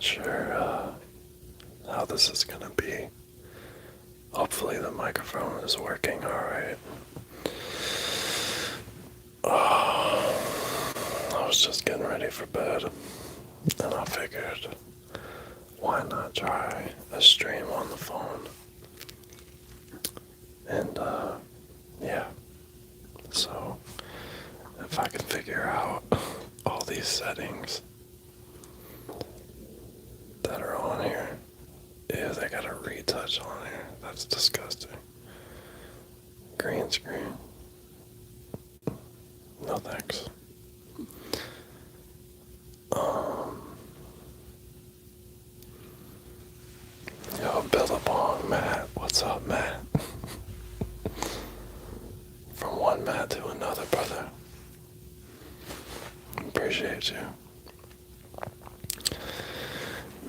not sure how this is gonna be. Hopefully the microphone is working alright. I was just getting ready for bed, and I figured, why not try a stream on the phone? And, yeah. So, if I can figure out all these settings that are on here, yeah, they got a retouch on here. That's disgusting. Green screen. No thanks. Yo, Billabong, Matt. What's up, Matt? From one Matt to another, brother. Appreciate you.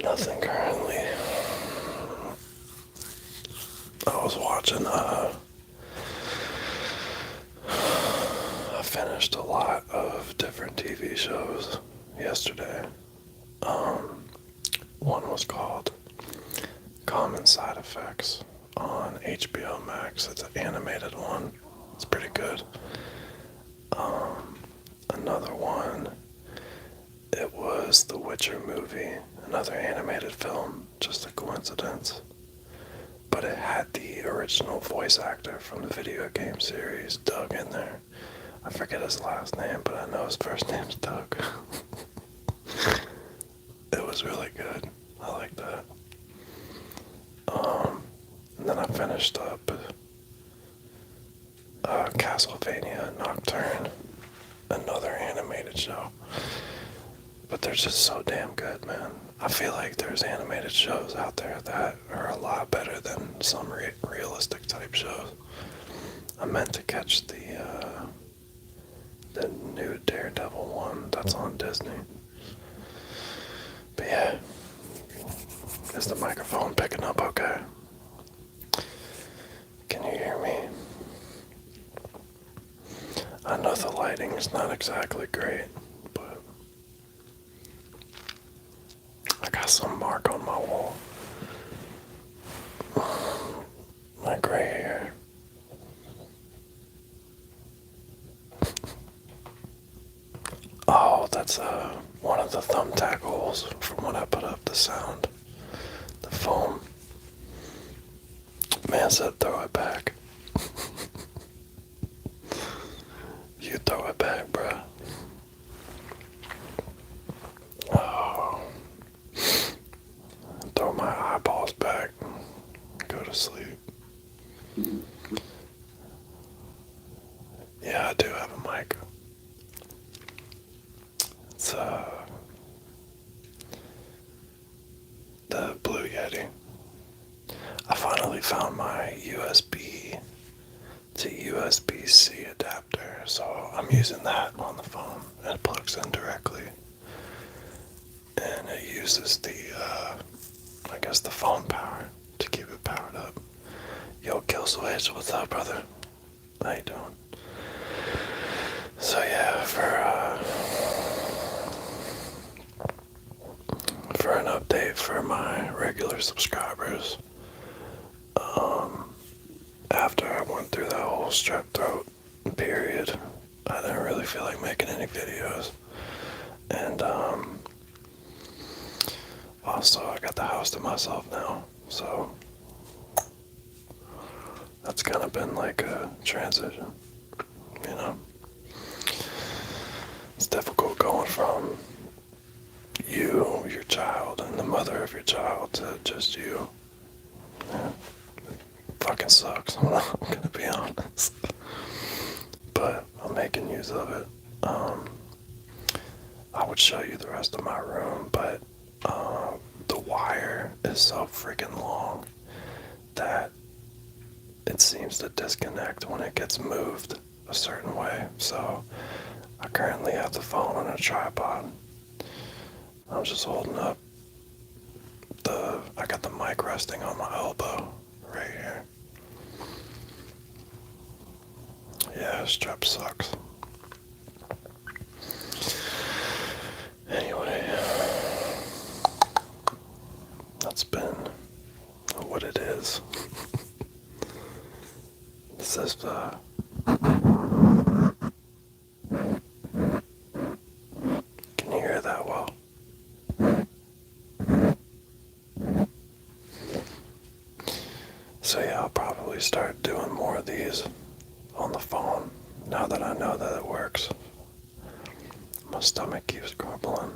Nothing currently. I was watching, I finished a lot of different TV shows yesterday. One was called Common Side Effects on HBO Max. It's an animated one. It's pretty good. Another one, it was the Witcher movie, another animated film, just a coincidence. But it had the original voice actor from the video game series, Doug, in there. I forget his last name, but I know his first name's Doug. It was really good. I like that. And then I finished up Castlevania Nocturne, another animated show. But they're just so damn good, man. I feel like there's animated shows out there that are a lot better than some realistic type shows. I meant to catch the new Daredevil one that's on Disney. But yeah, is the microphone picking up okay? Can you hear me? I know the lighting is not exactly great, but I got some mark on my wall. My gray hair. Oh, that's one of the thumbtack holes from when I put up the sound. The foam. Man said throw it back. You throw it back, bruh. Oh. Throw my eyeballs back. Go to sleep. Yeah, I do have a mic. It's the Blue Yeti. I finally found my USB to USB-C adapter, so I'm using that on the phone. It plugs in directly, and it uses the, I guess the phone power to keep it powered up. Yo, Killswitch, what's up, brother? How you doing? So yeah, for an update for my regular subscribers, after I went through that whole strep throat period, I didn't really feel like making any videos. And also I got the house to myself now, so that's kind of been like a transition, you know. It's difficult going from you, your child, and the mother of your child to just you. Yeah. Fucking sucks. I'm gonna be honest, but I'm making use of it. I would show you the rest of my room, but the wire is so freaking long that it seems to disconnect when it gets moved a certain way. So I currently have the phone on a tripod. I'm just holding up I got the mic resting on my elbow right here. Yeah, strep sucks. Anyway, So yeah, I'll probably start doing more of these on the phone now that I know that it works. My stomach keeps grumbling.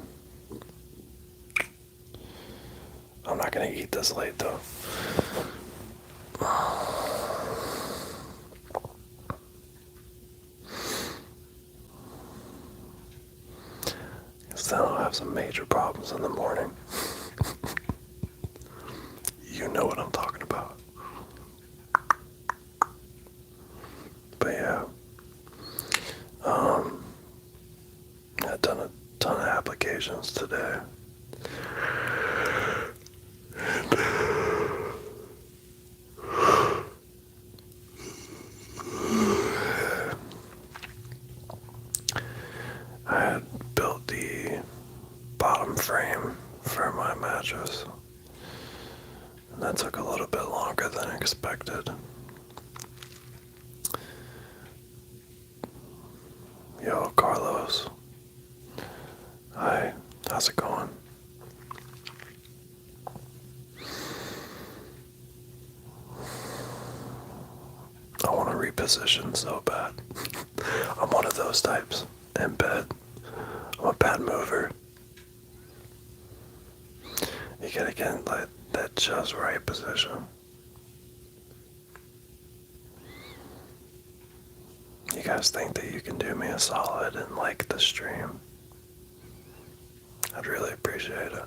I'm not gonna eat this late though. Because then I'll have some major problems in the morning. You know what I'm talking about. But yeah, I've done a ton of applications today. I had built the bottom frame for my mattress, and that took a little bit longer than expected. Yo, Carlos. Hi, how's it going? I want to reposition so bad. I'm one of those types in bed. I'm a bad mover. You gotta get in like that just right position. You guys think that you can do me a solid and like the stream? I'd really appreciate it.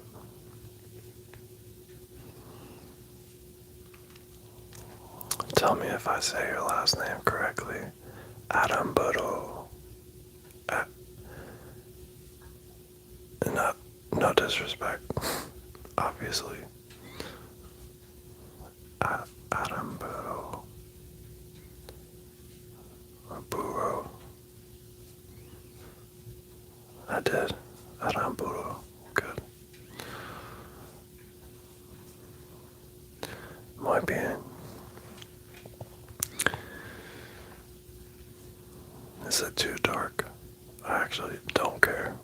Tell me if I say your last name correctly. Adamburo. Not, no disrespect, obviously. Adamburo. Or Buro. I did. Adamburo. Good. Muy bien. Is it too dark? I actually don't care.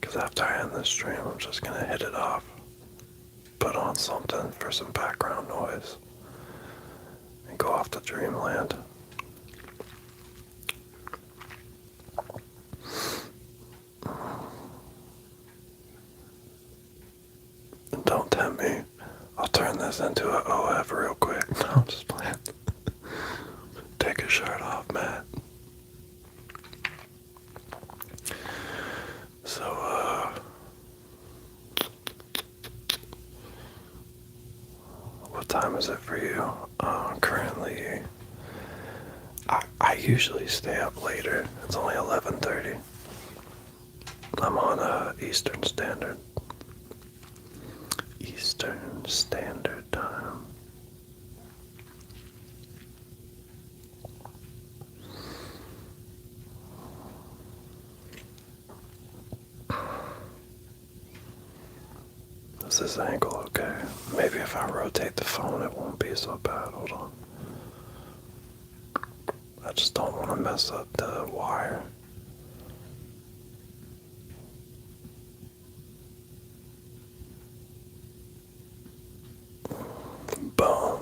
Because after I end this stream, I'm just gonna hit it off. Put on something for some background noise. And go off to dreamland. Don't tempt me. I'll turn this into an OF real quick. No, I'm just playing. Take your shirt off, Matt. So, what time is it for you? Currently, I usually stay up later. It's only 11:30. I'm on Eastern Standard. Eastern Standard Time. Is this angle okay? Maybe if I rotate the phone, it won't be so bad. Hold on. I just don't want to mess up the wire. Boom.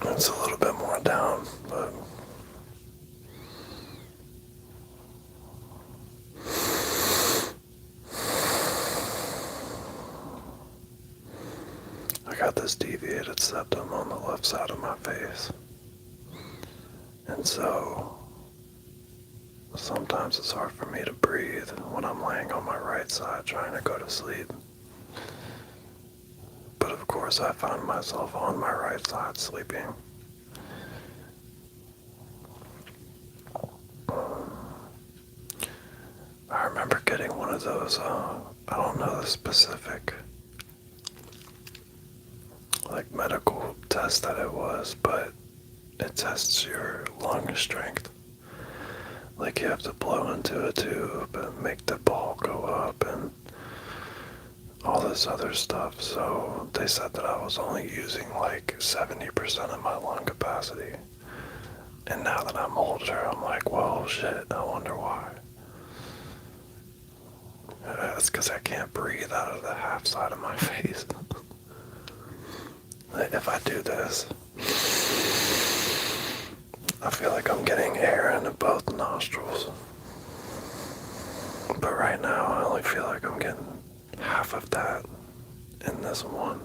It's a little bit more down, but I got this deviated septum on the left side of my face. And so sometimes it's hard for me to breathe when I'm laying on my right side trying to go to sleep. But of course I found myself on my right side sleeping. I remember getting one of those, I don't know the specific like medical test that it was, but it tests your lung strength. Like you have to blow into a tube and make the ball go up and all this other stuff. So they said that I was only using like 70% of my lung capacity. And now that I'm older, I'm like, well, shit, I wonder why. It's because I can't breathe out of the half side of my face. If I do this, I feel like I'm getting air into both nostrils. But right now, I only feel like I'm getting half of that in this one.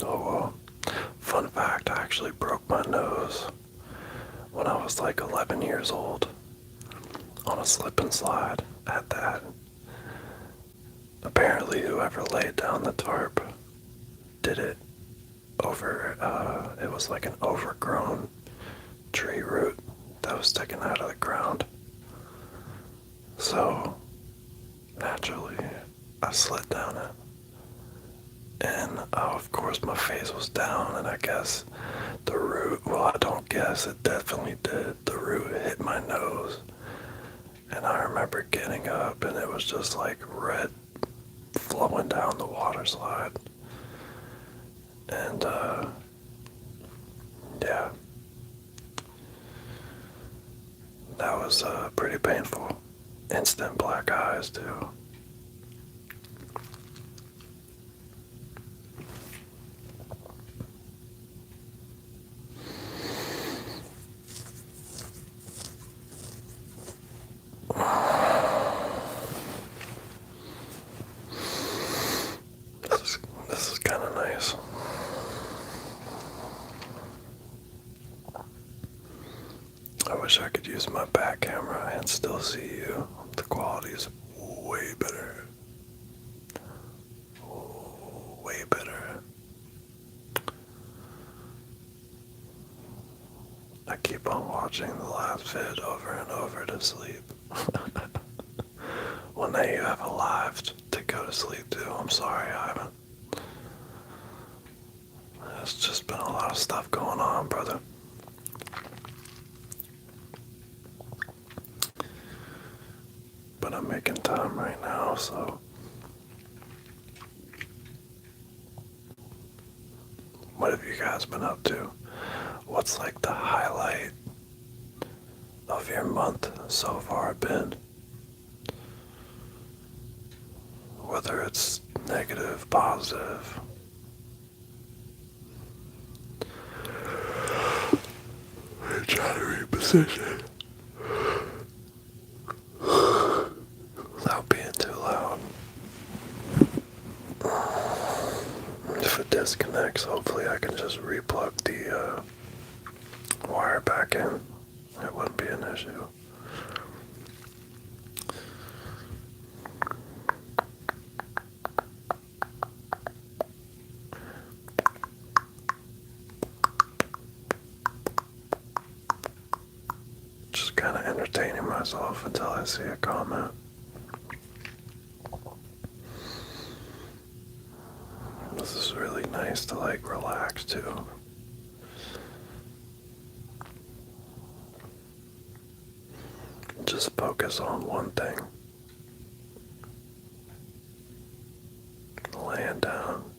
Oh well. Fun fact, I actually broke my nose when I was like 11 years old on a slip and slide at that. Apparently, whoever laid down the tarp did it over, it was like an overgrown tree root that was sticking out of the ground. So, naturally, I slid down it. And, of course, my face was down, and I guess the root, well, I don't guess, it definitely did. The root hit my nose. And I remember getting up, and it was just like red flowing down the water slide. And, yeah. That was pretty painful. Instant black eyes, too. This is kind of nice. I wish I could use my back camera and still see you. The quality is way better. Way better. I keep on watching the last vid over and over to sleep. Well, now you have a live to go to sleep to. I'm sorry, Ivan. There's just been a lot of stuff going on, brother. But I'm making time right now, so. What have you guys been up to? What's like the highlight of your month so far been? Whether it's negative, positive. I'm trying to reposition without being too loud. If it disconnects, hopefully I can just replug the wire back in. It wouldn't be an issue. Just kind of entertaining myself until I see a comment. This is really nice to like relax too. Just focus on one thing. Laying down,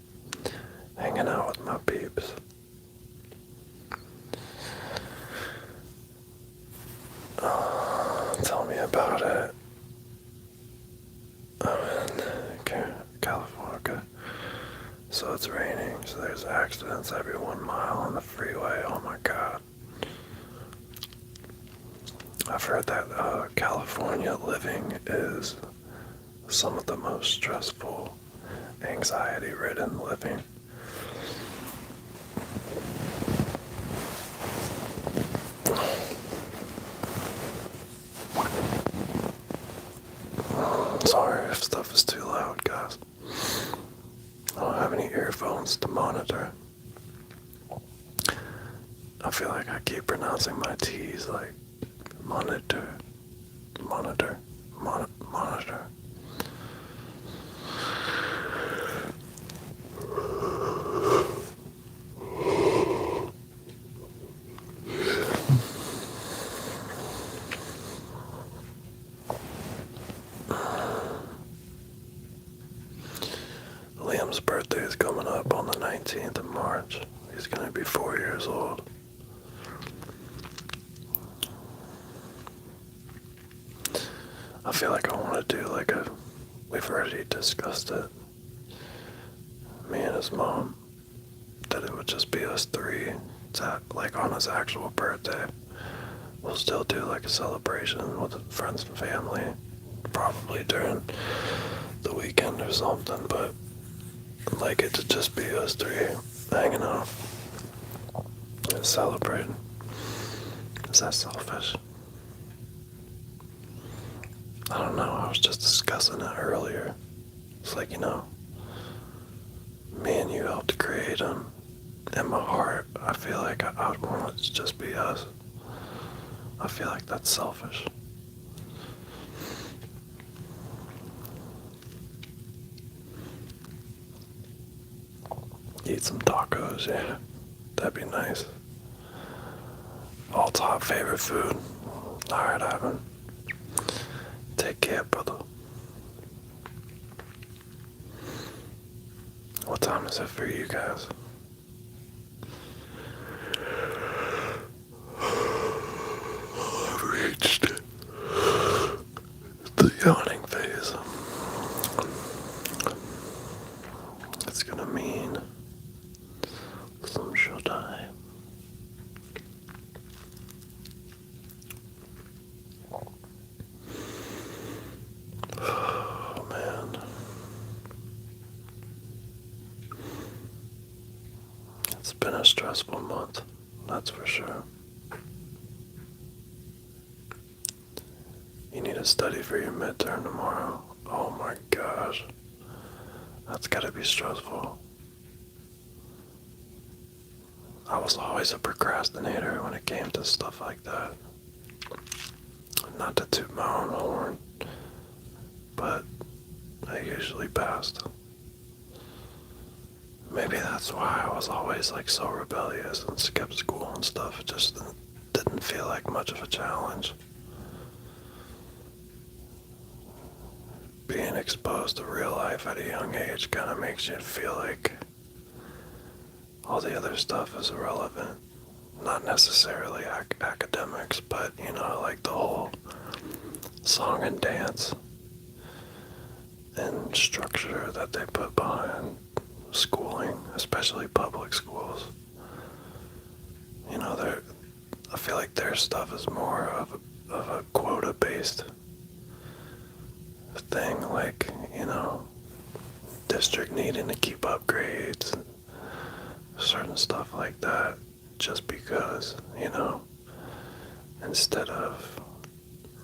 hanging out with my peeps. Tell me about it. I'm in California. So it's raining, so there's accidents every 1 mile on the freeway. Oh my god. I've heard that California living is some of the most stressful, anxiety-ridden living. Sorry if stuff is too loud, guys. I don't have any earphones to monitor. I feel like I keep pronouncing my T's like monitor, monitor, monitor. Liam's birthday is coming up on the 19th of March. He's going to be 4 years old. I feel like I want to do like a we've already discussed it. Me and his mom, that it would just be us three. Like on his actual birthday. We'll still do like a celebration with friends and family, probably during the weekend or something, but I'd like it to just be us three hanging out and celebrating. Is that selfish? I don't know, I was just discussing it earlier. It's like, me and you helped create him. In my heart, I feel like I'd want it to just be us. I feel like that's selfish. Eat some tacos, yeah. That'd be nice. All top favorite food. Alright, Ivan. Take care, brother. What time is it for you guys? I've reached the yawning phase. It's gonna mean some showtime. Oh man. It's been a stressful month, that's for sure. You need to study for your midterm tomorrow. Oh my gosh. That's gotta be stressful. I was always a procrastinator when it came to stuff like that. Not to toot my own horn, but I usually passed. Maybe that's why I was always like so rebellious and skipped school and stuff. It just didn't feel like much of a challenge. Being exposed to real life at a young age kind of makes you feel like all the other stuff is irrelevant. Not necessarily academics, but like the whole song and dance and structure that they put behind schooling, especially public schools. I feel like their stuff is more of a quota-based thing, like, district needing to keep up grades and certain stuff like that, just because, instead of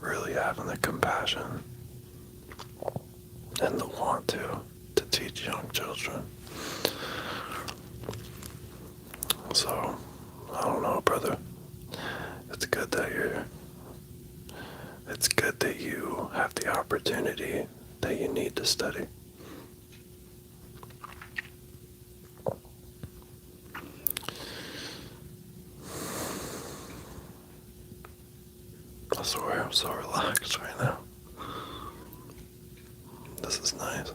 really having the compassion and the want to teach young children. So, I don't know, brother. It's good that you have the opportunity that you need to study. I swear I'm so relaxed right now. This is nice.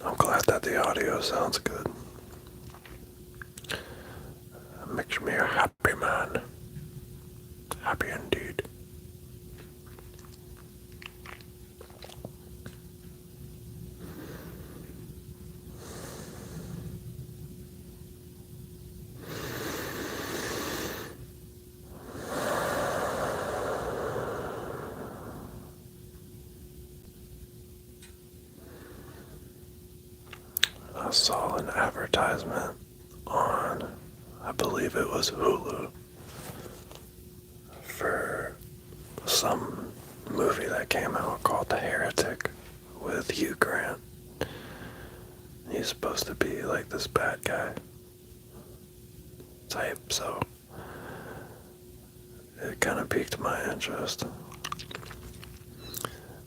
I'm glad that the audio sounds good. It makes me a happy man. Happy indeed. I saw an advertisement on, I believe it was Hulu, for some movie that came out called The Heretic with Hugh Grant. He's supposed to be like this bad guy type, so it kind of piqued my interest.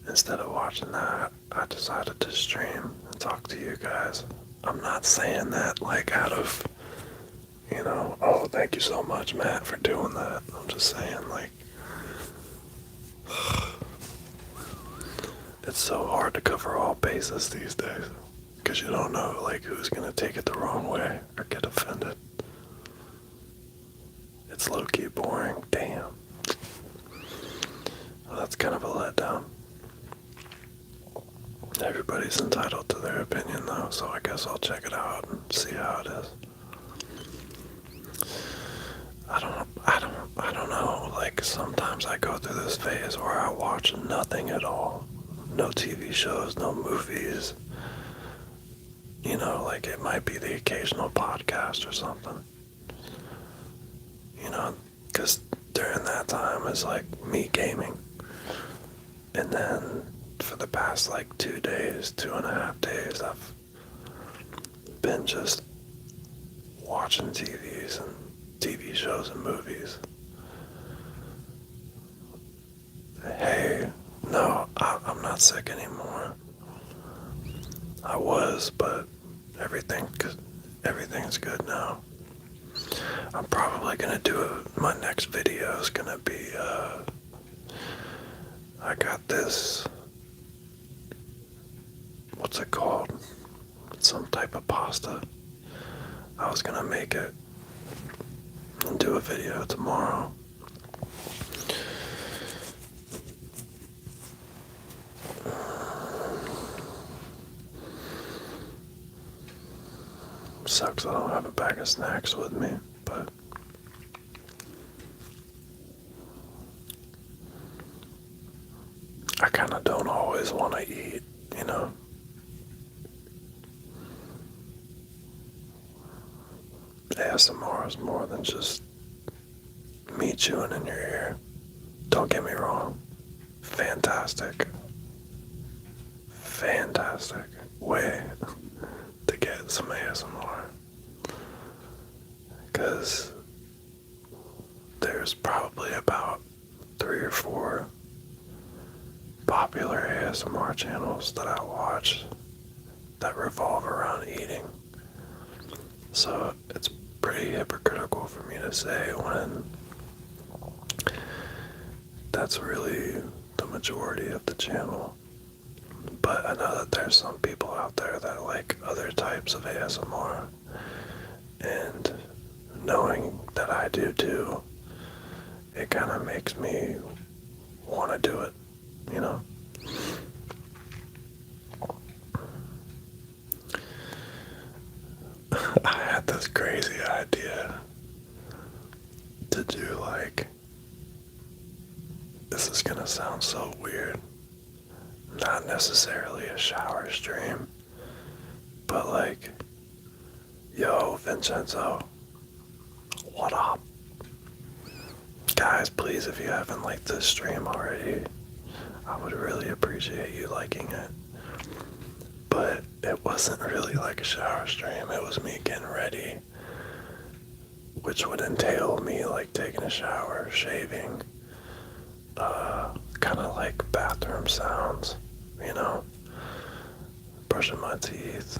Instead of watching that, I decided to stream and talk to you guys. I'm not saying that like out of, oh, thank you so much, Matt, for doing that. I'm just saying, like, it's so hard to cover all bases these days. because you don't know like who's gonna take it the wrong way or get offended. It's low-key boring. Damn. Well, that's kind of a letdown. Everybody's entitled to their opinion though, so I guess I'll check it out and see how it is. I don't know. Like sometimes I go through this phase where I watch nothing at all. No TV shows, no movies. You know, like it might be the occasional podcast or something. You know, because during that time it's like me gaming. And then for the past like 2 days, 2.5 days, I've been just watching TVs and TV shows and movies. Hey, no, I'm not sick anymore. I was, but everything's good now. I'm probably gonna my next video is gonna be, I got this, what's it called? It's some type of pasta. I was gonna make it and do a video tomorrow. Sucks I don't have a bag of snacks with me, but I kind of don't always want to eat, you know. ASMR is more than just me chewing in your ear. Don't get me wrong. Fantastic way to get some ASMR. Because there's probably about 3 or 4 popular ASMR channels that I watch that revolve around eating. So it's pretty hypocritical for me to say when that's really the majority of the channel. But I know that there's some people out there that like other types of ASMR, and knowing that I do too, it kind of makes me want to do it, you know? I had this crazy idea to do like, this is gonna sound so weird, not necessarily a shower stream, but like, yo, Vincenzo, what up? Guys, please, if you haven't liked this stream already, I would really appreciate you liking it. But it wasn't really like a shower stream, it was me getting ready, which would entail me like taking a shower, shaving, kind of like bathroom sounds, you know, brushing my teeth.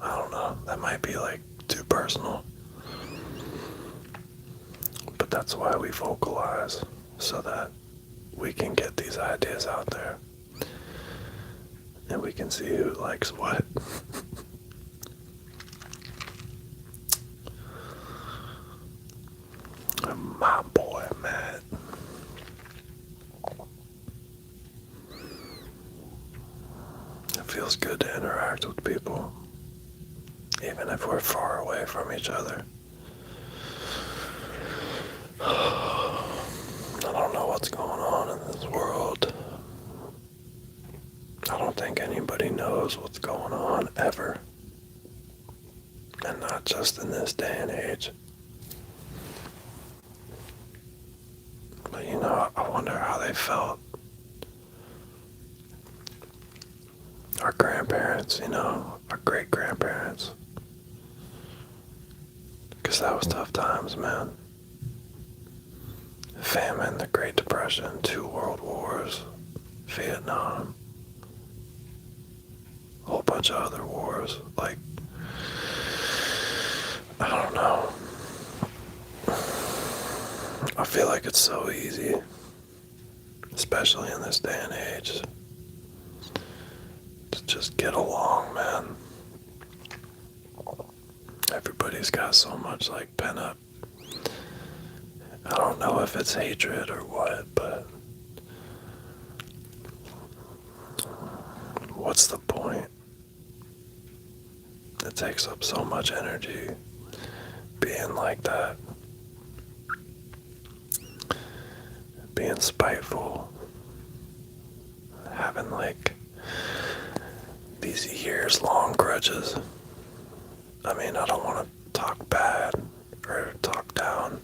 I don't know, that might be like too personal, but that's why we vocalize, so that we can get these ideas out there and we can see who likes what. My boy Matt. It feels good to interact with people, even if we're far away from each other. I don't know what's going on in this world. I don't think anybody knows what's going on ever. And not just in this day and age. But you know, I wonder how they felt. Our grandparents, you know, our great-grandparents. Because that was tough times, man. Famine, the Great Depression, 2 world wars, Vietnam, a whole bunch of other wars. Like, I don't know. I feel like it's so easy, especially in this day and age, to just get along, man. Everybody's got so much like pent up. I don't know if it's hatred or what, but what's the point? It takes up so much energy being like that. Being spiteful. Having like these years long grudges. I mean, I don't want to talk bad or talk down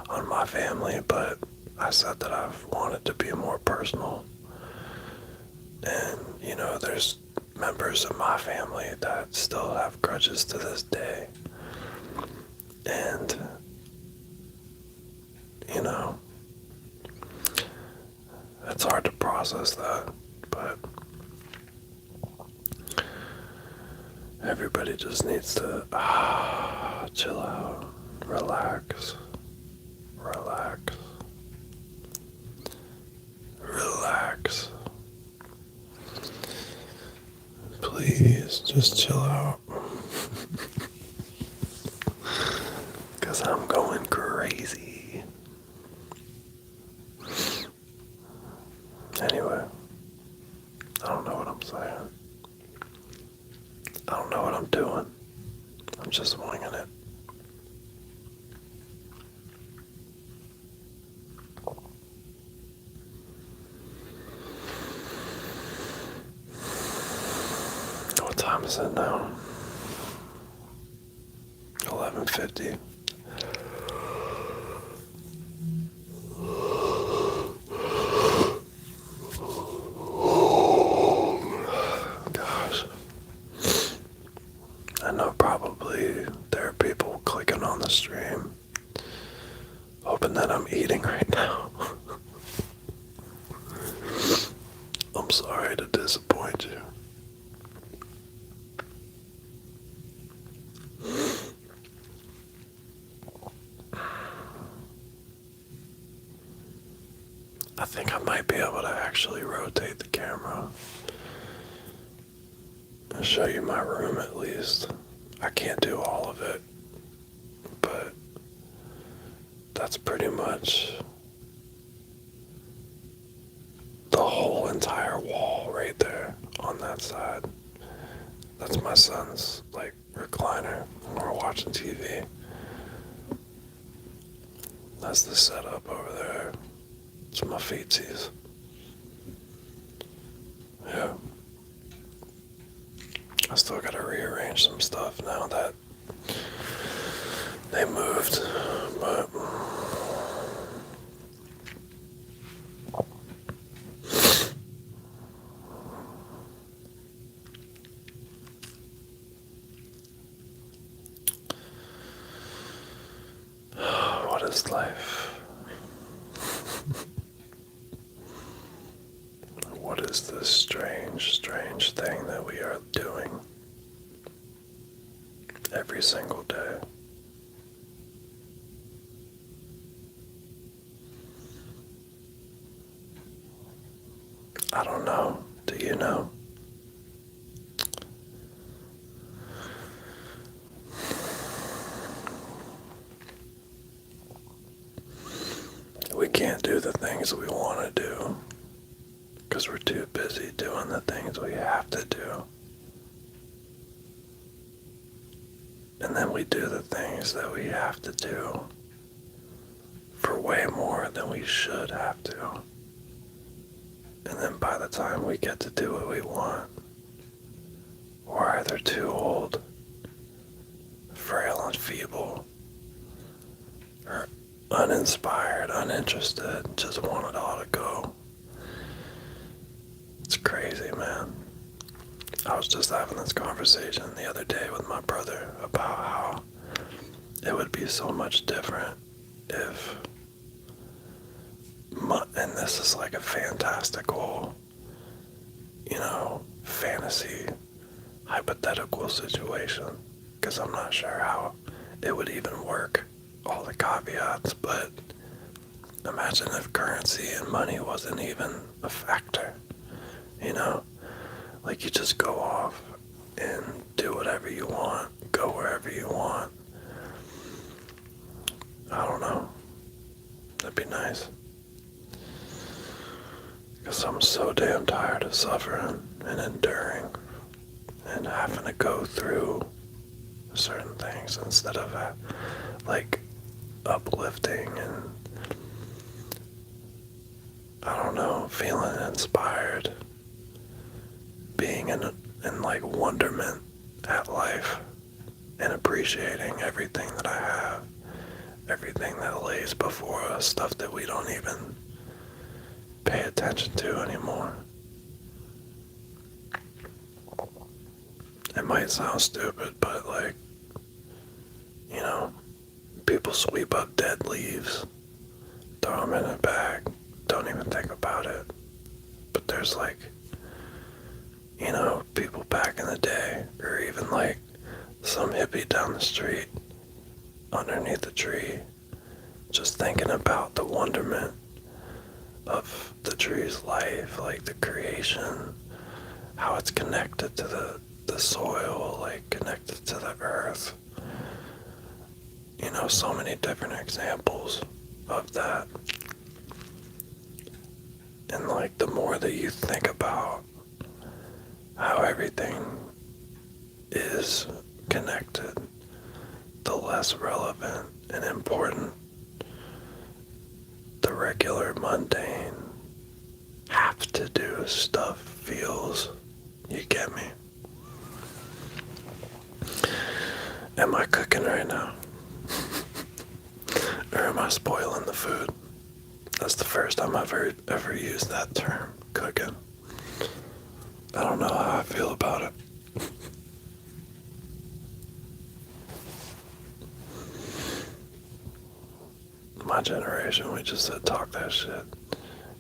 on my family, but I said that I've wanted to be more personal. And, you know, there's members of my family that still have grudges to this day. And, you know, it's hard to process that, but everybody just needs to chill out, relax, relax. Please, just chill out. Because I'm going crazy. Anyway, I don't know what I'm saying. I don't know what I'm doing. I'm just winging it. What time is it now? 11:50. Gosh. I know probably there are people clicking on the stream, hoping that I'm eating right now. I'm sorry to disappoint you. I think I might be able to actually rotate the camera and show you my room at least. I can't do all of it, but that's pretty much the whole entire wall right there on that side. That's my son's like recliner when we're watching TV. That's the setup over there. It's my feetsies. Yeah. I still gotta rearrange some stuff now that they moved, but what is life? What is this strange, strange thing that we are doing every single day? I don't know. Do you know? We can't do the things we want to do because we're too busy doing the things we have to do. And then we do the things that we have to do for way more than we should have to. And then by the time we get to do what we want, we're either too old, frail and feeble, or uninspired, uninterested, just want it all to go. It's crazy, man. I was just having this conversation the other day with my brother about how it would be so much different if, and this is like a fantastical, fantasy, hypothetical situation, because I'm not sure how it would even work, all the caveats, but imagine if currency and money wasn't even a factor, Like, you just go off and do whatever you want, go wherever you want. I don't know. That'd be nice. Because I'm so damn tired of suffering and enduring and having to go through certain things instead of like uplifting and, I don't know, feeling inspired, being in like wonderment at life and appreciating everything that I have, everything that lays before us, stuff that we don't even pay attention to anymore. It might sound stupid, but like, you know, people sweep up dead leaves, throw them in a bag, don't even think about it. But there's like, you know, people back in the day, or even like some hippie down the street underneath a tree, just thinking about the wonderment of the tree's life, like the creation, how it's connected to the soil, like connected to the earth. You know, so many different examples of that. And like, the more that you think about how everything is connected, the less relevant and important the regular, mundane, have to do stuff feels. You get me? Am I cooking right now? Or am I spoiling the food? That's the first time I've ever used that term, cooking. I don't know how I feel about it. My generation, we just said talk that shit.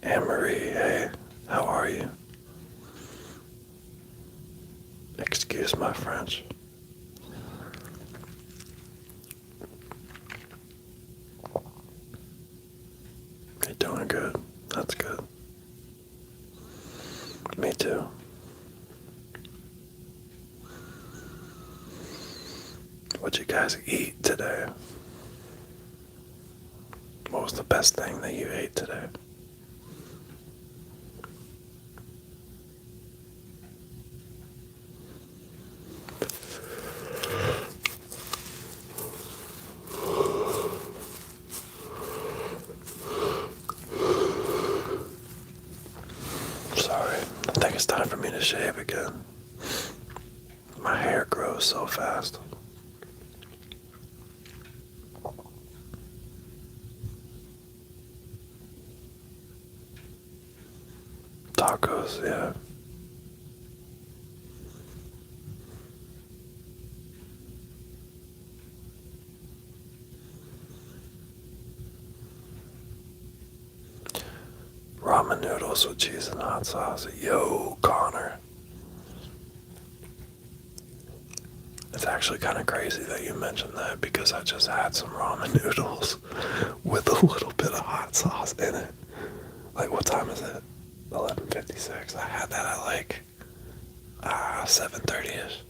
Anne-Marie, hey, how are you? Excuse my French. You're doing good. That's good. Me too. What'd you guys eat today? What was the best thing that you ate today? Sorry, I think it's time for me to shave again. My hair grows so fast. Tacos, yeah. Ramen noodles with cheese and hot sauce. Yo, Connor. It's actually kind of crazy that you mentioned that, because I just had some ramen noodles with a little bit of hot sauce in it. Like, what time is it? 11:56. I had that at like 7:30ish.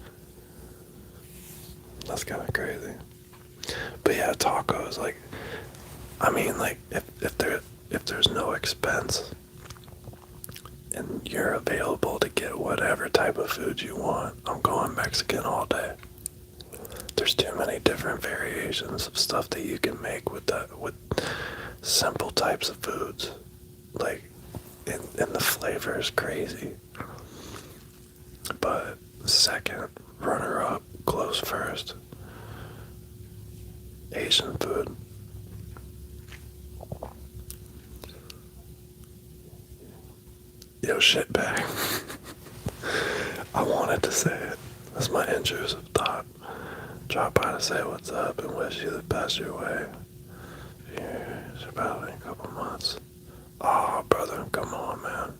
That's kind of crazy. But yeah, tacos. Like, I mean, like, if there's no expense and you're available to get whatever type of food you want, I'm going Mexican all day. There's too many different variations of stuff that you can make with simple types of foods. Like, and the flavor is crazy. But second, runner up, close first, Asian food. Yo, shitbag. I wanted to say it. That's my intrusive thought. Drop by to say what's up and wish you the best your way. Yeah, it's about in a couple months. Oh, brother, come on, man.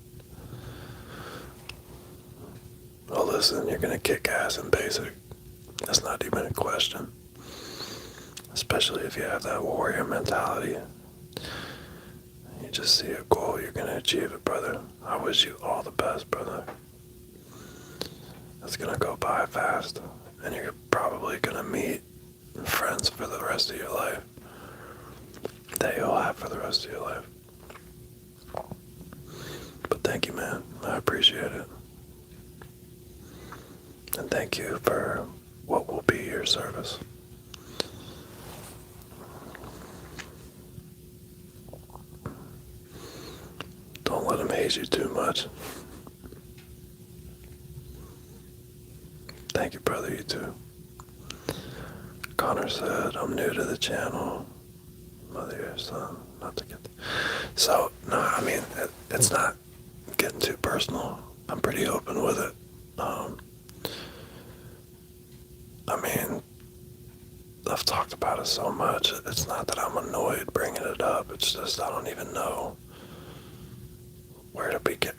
Well, listen, you're gonna kick ass in basic. That's not even a question. Especially if you have that warrior mentality. You just see a goal, you're gonna achieve it, brother. I wish you all the best, brother. It's gonna go by fast, and you're probably gonna meet friends for the rest of your life that you'll have for the rest of your life. But thank you, man. I appreciate it. And thank you for what will be your service. Don't let them haze you too much. Thank you, brother. You too. Connor said, I'm new to the channel. Mother, your son, not to get. So, no, I mean, it's not getting too personal. I'm pretty open with it. I mean, I've talked about it so much. It's not that I'm annoyed bringing it up. It's just I don't even know where to begin.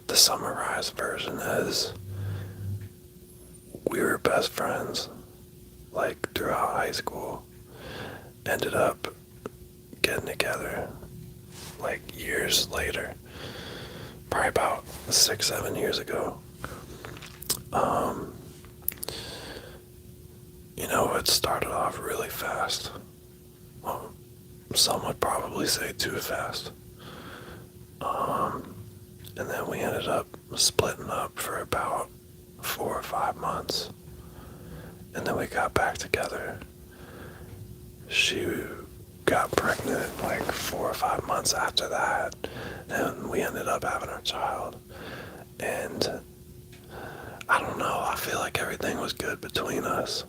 The summarized version is we were best friends, like throughout high school. Ended up getting together like years later, probably about 6-7 years ago. You know, it started off really fast. Well, some would probably say too fast. And then we ended up splitting up for about 4 or 5 months. And then we got back together. She got pregnant like 4 or 5 months after that. And we ended up having our child. And I don't know, I feel like everything was good between us.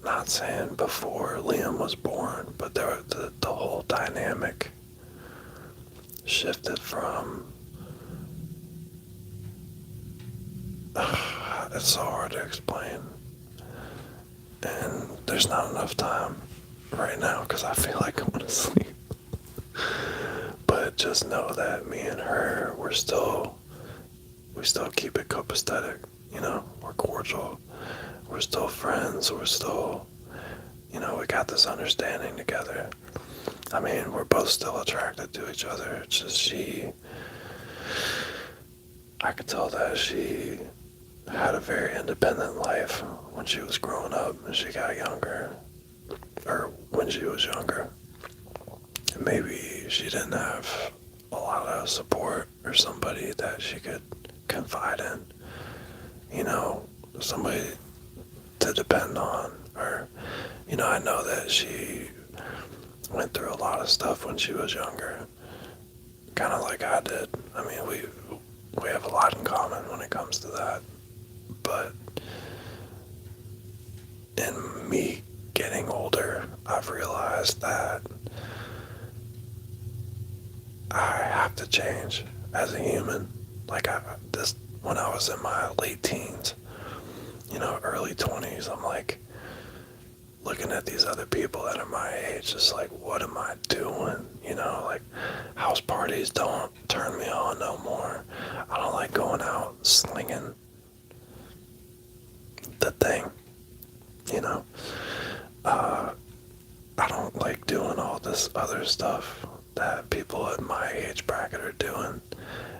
Not saying before Liam was born, but the whole dynamic shifted from, it's so hard to explain, and there's not enough time right now because I feel like I want to sleep. But just know that me and her, we still keep it copacetic, you know, we're cordial, we're still friends, we're still, you know, we got this understanding together. I mean, we're both still attracted to each other. It's just I could tell that she had a very independent life when she was growing up and she got younger, or when she was younger. And maybe she didn't have a lot of support or somebody that she could confide in, you know, somebody to depend on, or, you know, I know that she went through a lot of stuff when she was younger, kind of like I did. I mean, we have a lot in common when it comes to that. But in me getting older, I've realized that I have to change as a human. Like when I was in my late teens, you know, early 20s, I'm like looking at these other people that are my age, just like, what am I doing? You know, like house parties don't turn me on no more. I don't like going out slinging the thing, you know. I don't like doing all this other stuff that people at my age bracket are doing.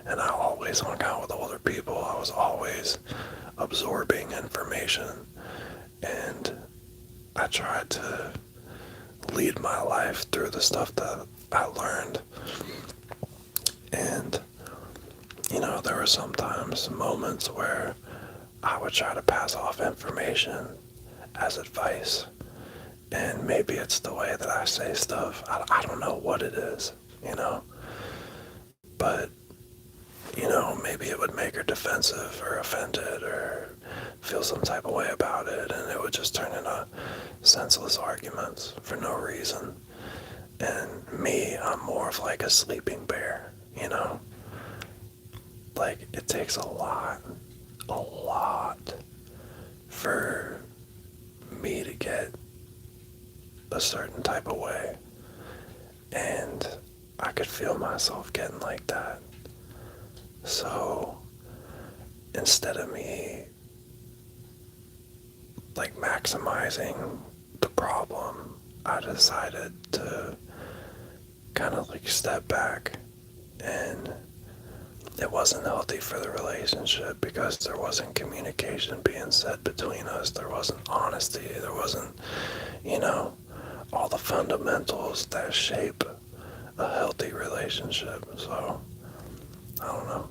And I always hung out with older people. I was always absorbing information. And I tried to lead my life through the stuff that I learned. And, you know, there were sometimes moments where I would try to pass off information as advice. And maybe it's the way that I say stuff. I don't know what it is, you know. But, you know, maybe it would make her defensive or offended or feel some type of way about it. And it would just turn into senseless arguments for no reason. And me, I'm more of like a sleeping bear, you know. Like, it takes a lot for me to get a certain type of way. And I could feel myself getting like that. So instead of me like maximizing the problem, I decided to kind of like step back and it wasn't healthy for the relationship because there wasn't communication being said between us. There wasn't honesty. There wasn't, you know, all the fundamentals that shape a healthy relationship. So, I don't know.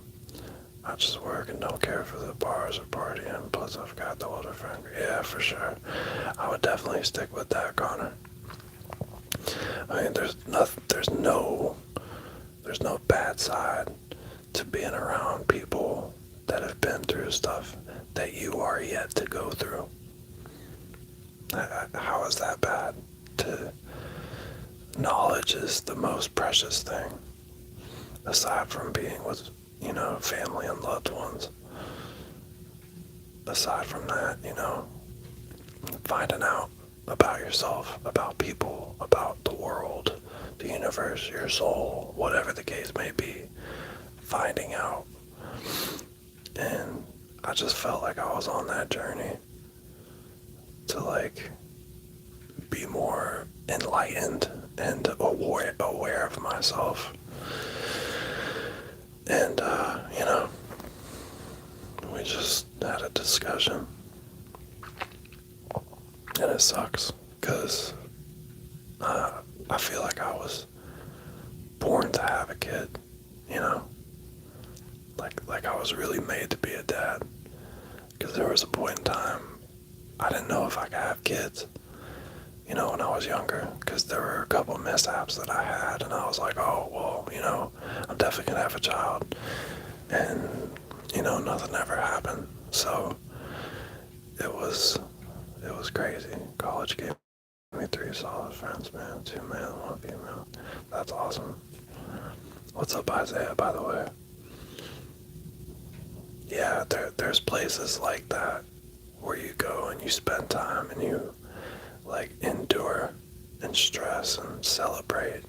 I just work and don't care for the bars or partying. Plus, I've got the older friend. Yeah, for sure. I would definitely stick with that, Connor. I mean, there's no bad side to being around people that have been through stuff that you are yet to go through. How is that bad? Knowledge is the most precious thing, aside from being with, family and loved ones. Aside from that, finding out about yourself, about people, about the world, the universe, your soul, whatever the case may be, finding out. And I just felt like I was on that journey to be more enlightened and aware of myself. And, we just had a discussion. And it sucks because I feel like I was born to have a kid, like I was really made to be a dad. Because there was a point in time I didn't know if I could have kids, when I was younger, because there were a couple of mishaps that I had, and I was like, oh, well, I'm definitely gonna have a child. And, nothing ever happened. So it was crazy. College gave me 3 solid friends, man. 2 male, 1 female. That's awesome. What's up, Isaiah, by the way? Yeah, there's places like that where you go and you spend time and you endure and stress and celebrate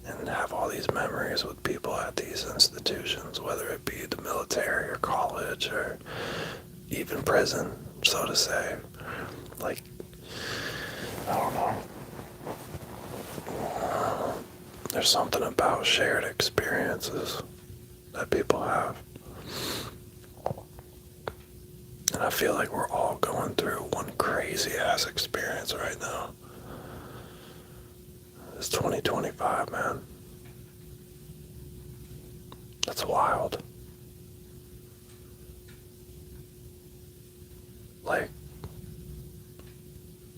and have all these memories with people at these institutions, whether it be the military or college or even prison, so to say. I don't know. There's something about shared experiences that people have. And I feel like we're all going through one crazy ass experience right now. It's 2025, man. That's wild.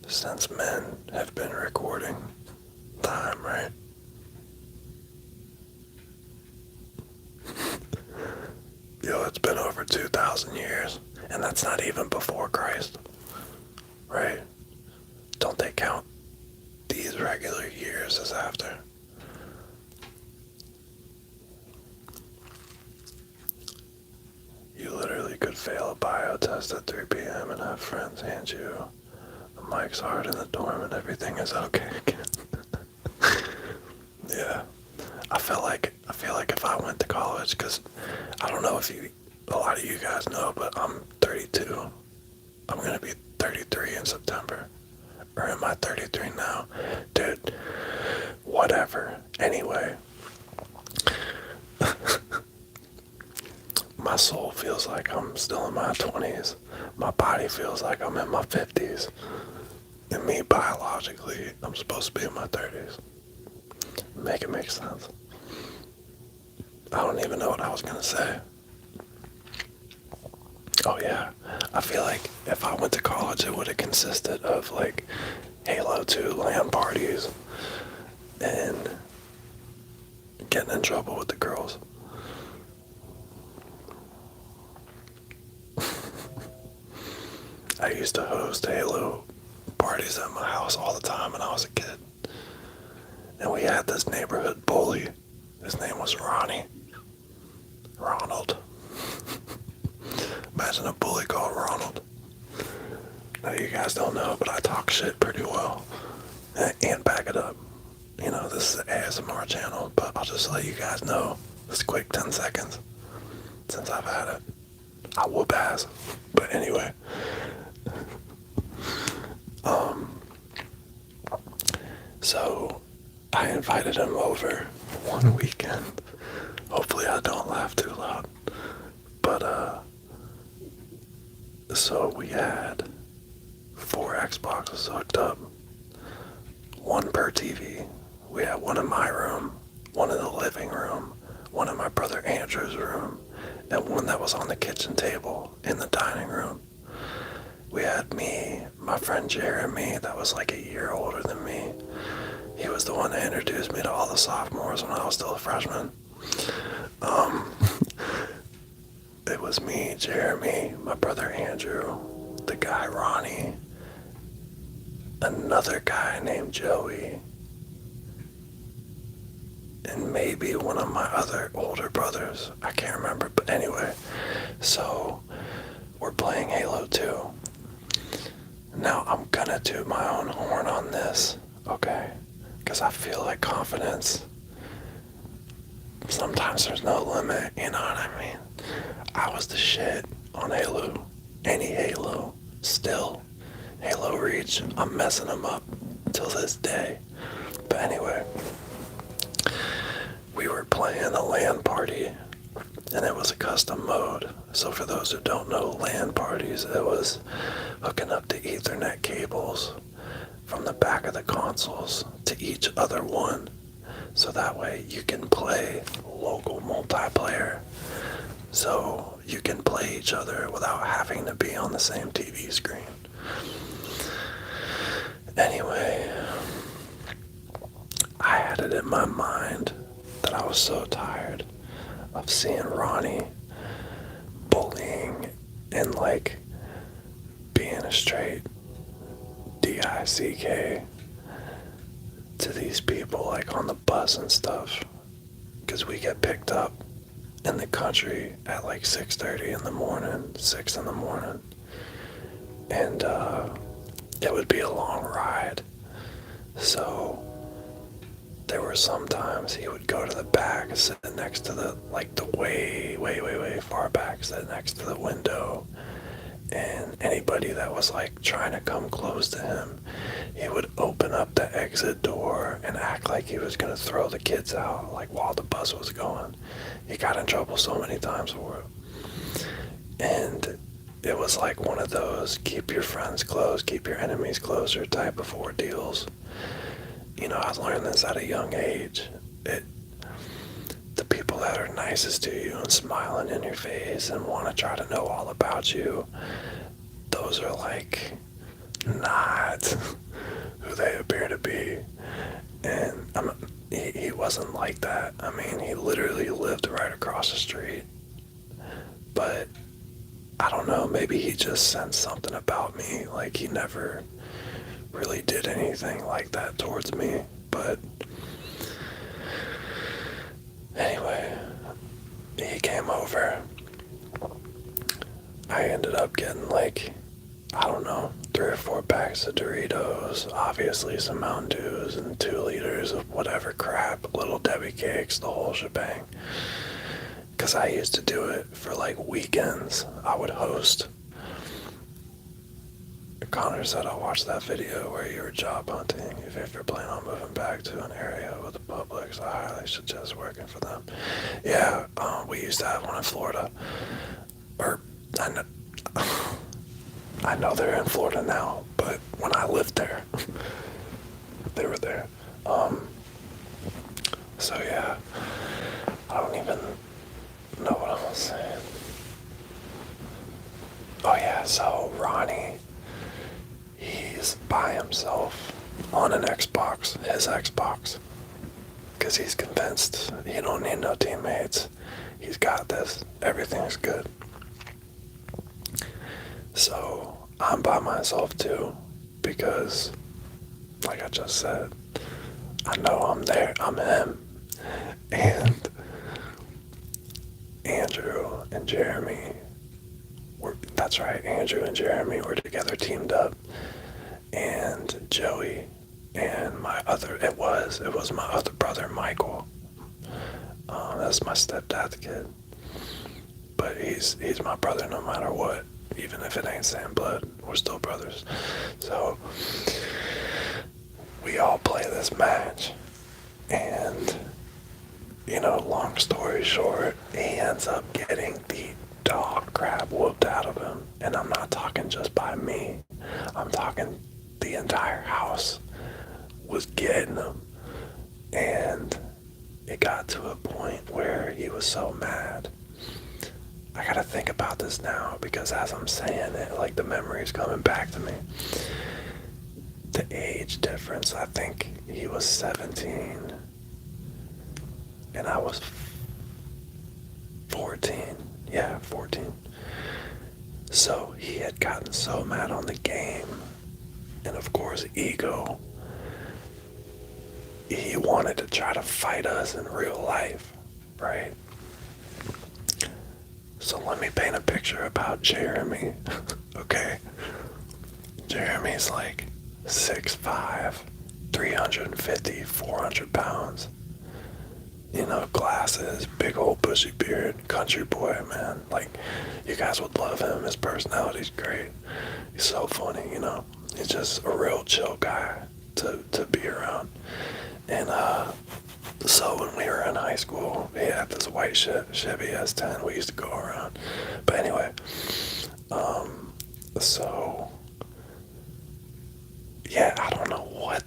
Since men have been recording time, right? It's been over 2,000 years, and that's not even before Christ, right? Don't they count these regular years as after? You literally could fail a bio test at 3 p.m. and have friends hand you the mic's hard in the dorm and everything is okay again. Yeah. I feel like if I went to college, because I don't know if a lot of you guys know, but I'm 32. I'm going to be 33 in September. Or am I 33 now? Dude, whatever. Anyway. My soul feels like I'm still in my 20s. My body feels like I'm in my 50s. And me, biologically, I'm supposed to be in my 30s. Make it make sense. I don't even know what I was going to say. Oh yeah, I feel like if I went to college, it would have consisted of Halo 2 LAN parties and getting in trouble with the girls. I used to host Halo parties at my house all the time when I was a kid. And we had this neighborhood bully. His name was Ronald. Imagine a bully called Ronald. Now you guys don't know, but I talk shit pretty well. And back it up. This is an ASMR channel, but I'll just let you guys know. This quick 10 seconds. Since I've had it. I whoop ass. But anyway. So I invited him over one weekend. Hopefully I don't laugh too loud. But, so we had 4 Xboxes hooked up, one per TV. We had one in my room, one in the living room, one in my brother Andrew's room, and one that was on the kitchen table in the dining room. We had me, my friend Jeremy, that was like a year older than me. He was the one that introduced me to all the sophomores when I was still a freshman. It was me, Jeremy, my brother Andrew, the guy Ronnie, another guy named Joey, and maybe one of my other older brothers. I can't remember, but anyway. So, we're playing Halo 2. Now, I'm gonna toot my own horn on this, okay? Because I feel like confidence, sometimes there's no limit, you know what I mean? I was the shit on Halo. Any Halo. Still. Halo Reach. I'm messing them up till this day. But anyway, we were playing a LAN party, and it was a custom mode. So for those who don't know LAN parties, it was hooking up to Ethernet cables from the back of the consoles to each other one. So that way you can play local multiplayer. So you can play each other without having to be on the same TV screen. Anyway, I had it in my mind that I was so tired of seeing Ronnie bullying and like being a straight DICK to these people like on the bus and stuff, because we get picked up in the country at like 6:30 in the morning, 6 in the morning, and it would be a long ride. So there were some times he would go to the back, sit next to the way far back, sit next to the window, and anybody that was like trying to come close to him, he would open up the exit door and act like he was gonna throw the kids out, like while the bus was going. He got in trouble so many times for it. And it was like one of those keep your friends close, keep your enemies closer type of ordeals. You know, I learned this at a young age. The people that are nicest to you and smiling in your face and want to try to know all about you, those are like not who they appear to be. And he wasn't like that. I mean, he literally lived right across the street. But I don't know, maybe he just sensed something about me. Like, he never really did anything like that towards me. But anyway, he came over. I ended up getting like, I don't know, 3 or 4 packs of Doritos, obviously some Mountain Dews, and 2 liters of whatever crap, Little Debbie cakes, the whole shebang. Because I used to do it for like weekends. I would host. Connor said I watched that video where you were job hunting. If you're planning on moving back to an area with the Publix, I highly suggest working for them. Yeah, we used to have one in Florida. Or, I know they're in Florida now, but when I lived there, they were there. So yeah, I don't even know what I was saying. Oh yeah, so Ronnie, he's by himself on an Xbox, his Xbox, because he's convinced he don't need no teammates. He's got this. Everything's good. So I'm by myself too, because, like I just said, I know I'm there. I'm him. And Andrew and Jeremy that's right, Andrew and Jeremy were together, teamed up, and Joey and it was my other brother, Michael. That's my stepdad's kid. But he's my brother no matter what. Even if it ain't same blood, we're still brothers. So we all play this match, and long story short, he ends up getting the dog crap whooped out of him. And I'm not talking just by me, I'm talking the entire house was getting him. And it got to a point where he was so mad. I gotta think about this now because as I'm saying it, like the memory's coming back to me. The age difference, I think he was 17 and I was 14. Yeah, 14. So he had gotten so mad on the game, and of course, ego. He wanted to try to fight us in real life, right? So let me paint a picture about Jeremy, okay? Jeremy's like 6'5", 350, 400 pounds. Glasses, big old bushy beard, country boy, man. Like, you guys would love him. His personality's great. He's so funny, He's just a real chill guy to be around. And, so when we were in high school, he had this white Chevy S10 we used to go around. But anyway, so, yeah, I don't know what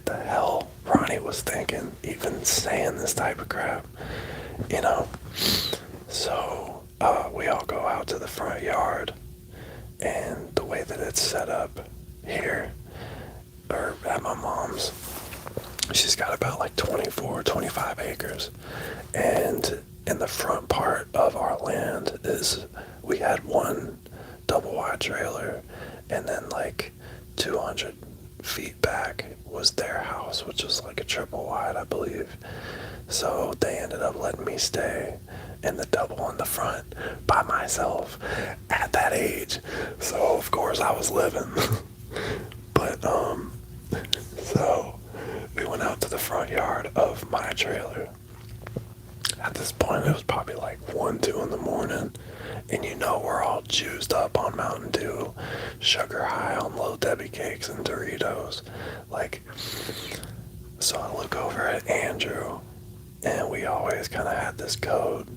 the hell Ronnie was thinking, even saying this type of crap, So, we all go out to the front yard, and the way that it's set up here, or at my mom's, she's got about like 24, 25 acres, and in the front part of our land we had one double wide trailer, and then like 200 feet back was their house, which was like a triple wide, I believe. So they ended up letting me stay in the double in the front by myself at that age. So of course I was living. But so we went out to the front yard of my trailer. At this point it was probably like 1, 2 in the morning, and we're all juiced up on Mountain Dew, sugar high on Little Debbie cakes and Doritos. Like, so I look over at Andrew, and we always kind of had this code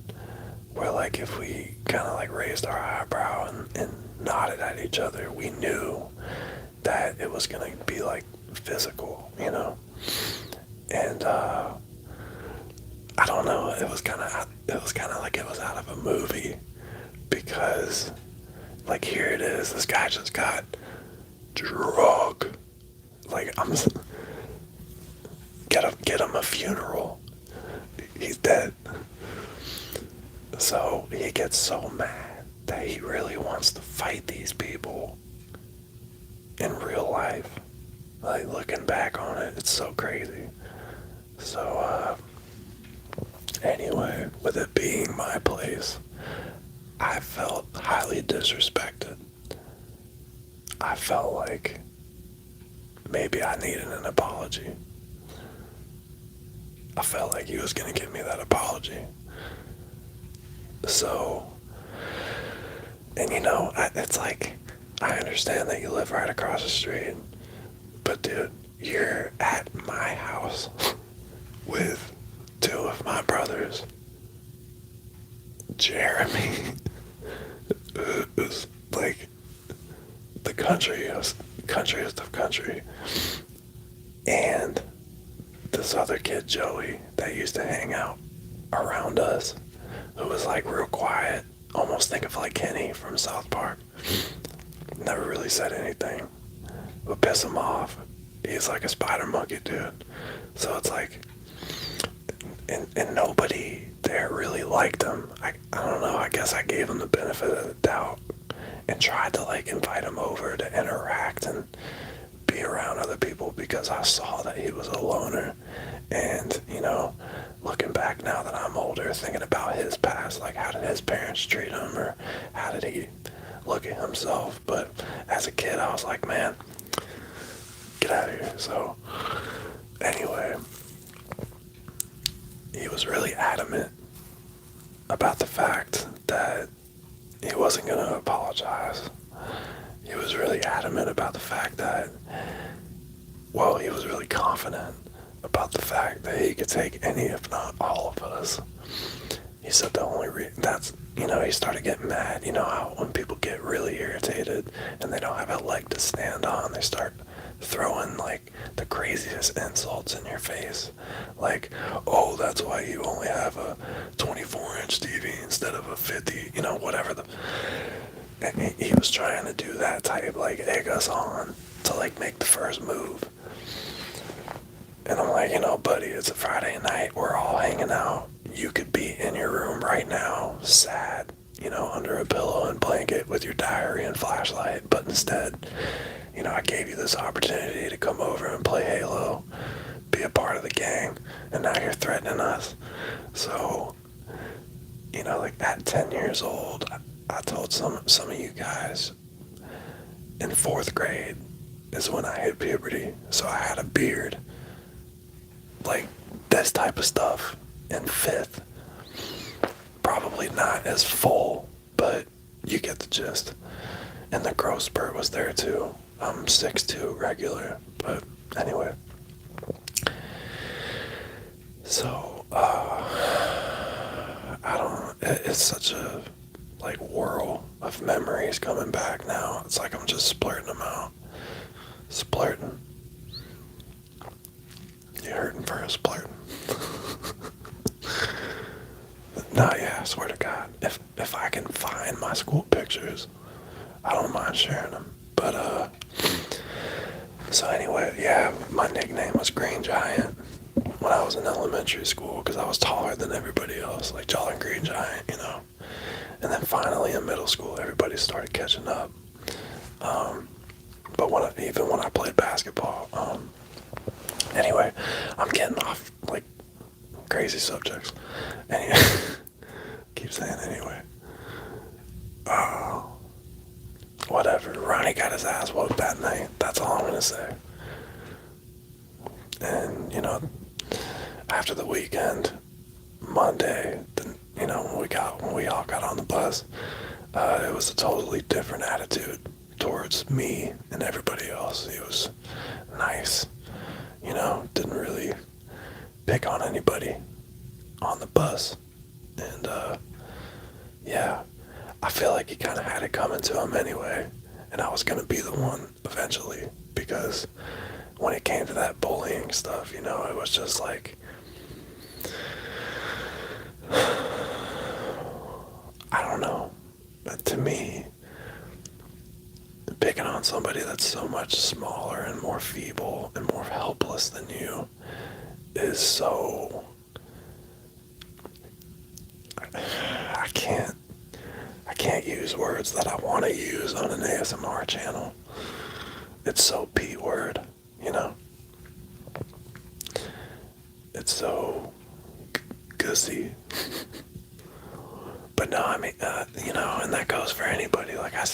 where, like, if we kind of like raised our eyebrow and nodded at each other, we knew that it was gonna be like physical, And I don't know, it was kind of like it was out of a movie, because like here it is, this guy just got drug. Like, get him a funeral. He's dead. So he gets so mad that he really wants to fight these people in real life. Like, looking back on it, it's so crazy. So anyway, with it being my place, I felt highly disrespected. I felt like maybe I needed an apology. I felt like he was gonna give me that apology. So, and it's like, I understand that you live right across the street, but dude, you're at my house with 2 of my brothers. Jeremy is like the countryest of country, and this other kid, Joey, that used to hang out around us, who was like real quiet, almost think of like Kenny from South Park. Never really said anything, would piss him off. He's like a spider monkey dude. So it's like, and nobody there really liked him. I don't know, I guess I gave him the benefit of the doubt and tried to like invite him over to interact and be around other people, because I saw that he was a loner. And looking back now that I'm older, thinking about his past, like how did his parents treat him, or how did he look at himself? But as a kid I was like, man, get out of here. So anyway, he was really adamant about the fact that he wasn't going to apologize. He was really adamant about the fact that, well, he was really confident about the fact that he could take any, if not all of us. He said the only that's, he started getting mad. You know how when people get really irritated and they don't have a leg to stand on, they start throwing like the craziest insults in your face. Like, oh, that's why you only have a 24-inch TV instead of a 50, whatever the. And he was trying to do that type, like, egg us on to, like, make the first move. And I'm like, buddy, it's a Friday night. We're all hanging out. You could be in your room right now, sad, under a pillow and blanket with your diary and flashlight. But instead, I gave you this opportunity to come over and play Halo, be a part of the gang, and now you're threatening us. So, like at 10 years old, I told some of you guys in 4th grade is when I hit puberty. So I had a beard. Like this type of stuff in 5th. Probably not as full, but you get the gist. And the growth spurt was there too. I'm 6'2" regular, but anyway. So, I don't, it's such a, like, whirl of memories coming back now. It's like I'm just splurting them out. Splurting. You hurting for a splurting? No, yeah, I swear to God. If I can find my school pictures, I don't mind sharing them. But, so anyway, yeah, my nickname was Green Giant when I was in elementary school because I was taller than everybody else, like Jolly Green Giant, And then finally in middle school, everybody started catching up. But even when I played basketball, anyway, I'm getting off, like, crazy subjects. Anyway, keep saying anyway. Whatever. Ronnie got his ass whooped that night. That's all I'm gonna say. And after the weekend, Monday, when we all got on the bus, it was a totally different attitude towards me and everybody else. He was nice, didn't really pick on anybody on the bus. And yeah, I feel like he kind of had it coming to him anyway, and I was gonna be the one eventually, because when it came to that bullying stuff, it was just like, I don't know, but to me, picking on somebody that's so much smaller and more feeble and more helpless than you is so, I can't use words that I want to use on an ASMR channel. It's so P word, It's so gussy. But no, I mean, and that goes for anybody. Like, I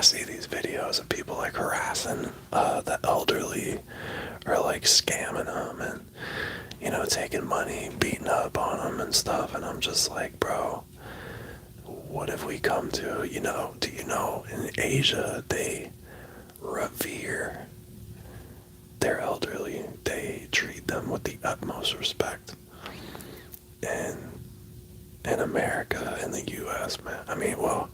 see these videos of people, like, harassing the elderly or, like, scamming them and, taking money, beating up on them and stuff. And I'm just like, bro, what have we come to? Do you know in Asia, they revere their elderly. They treat them with the utmost respect. And in America, in the U.S., man, I mean, well,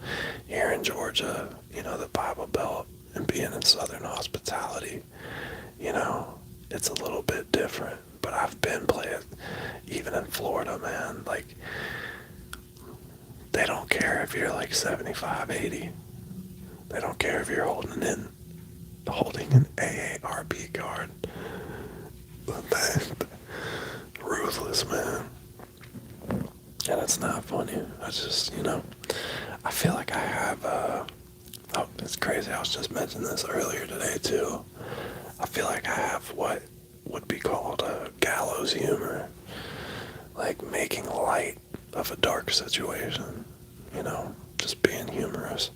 here in Georgia, the Bible Belt and being in Southern hospitality, it's a little bit different. But I've been playing, even in Florida, man, like, they don't care if you're like 75, 80. They don't care if you're holding an AARP card. Ruthless, man. And it's not funny. I just, I feel like I have, oh, it's crazy. I was just mentioning this earlier today, too. I feel like I have what would be called a gallows humor. Like making light of a dark situation. Just being humorous.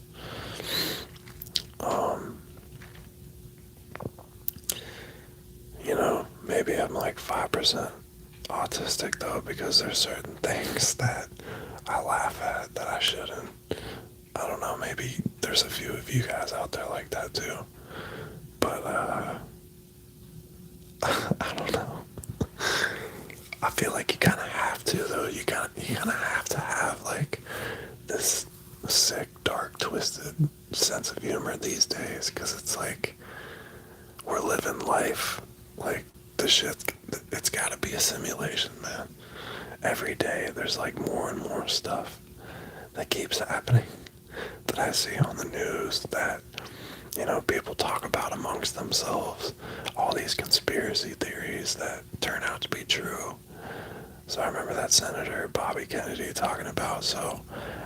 Maybe I'm like 5% autistic though, because there's certain things that I laugh at that I shouldn't. I don't know, maybe there's a few of you guys out there like that too. But, I don't know. I feel like you kind of have to, though. You kind of have to have like this sick, dark, twisted sense of humor these days, because it's like we're living life like the shit. It's got to be a simulation, man. Every day there's like more and more stuff that keeps happening that I see on the news that, people talk about amongst themselves. All these conspiracy theories that turn out to be true. So I remember that Senator Bobby Kennedy talking about, so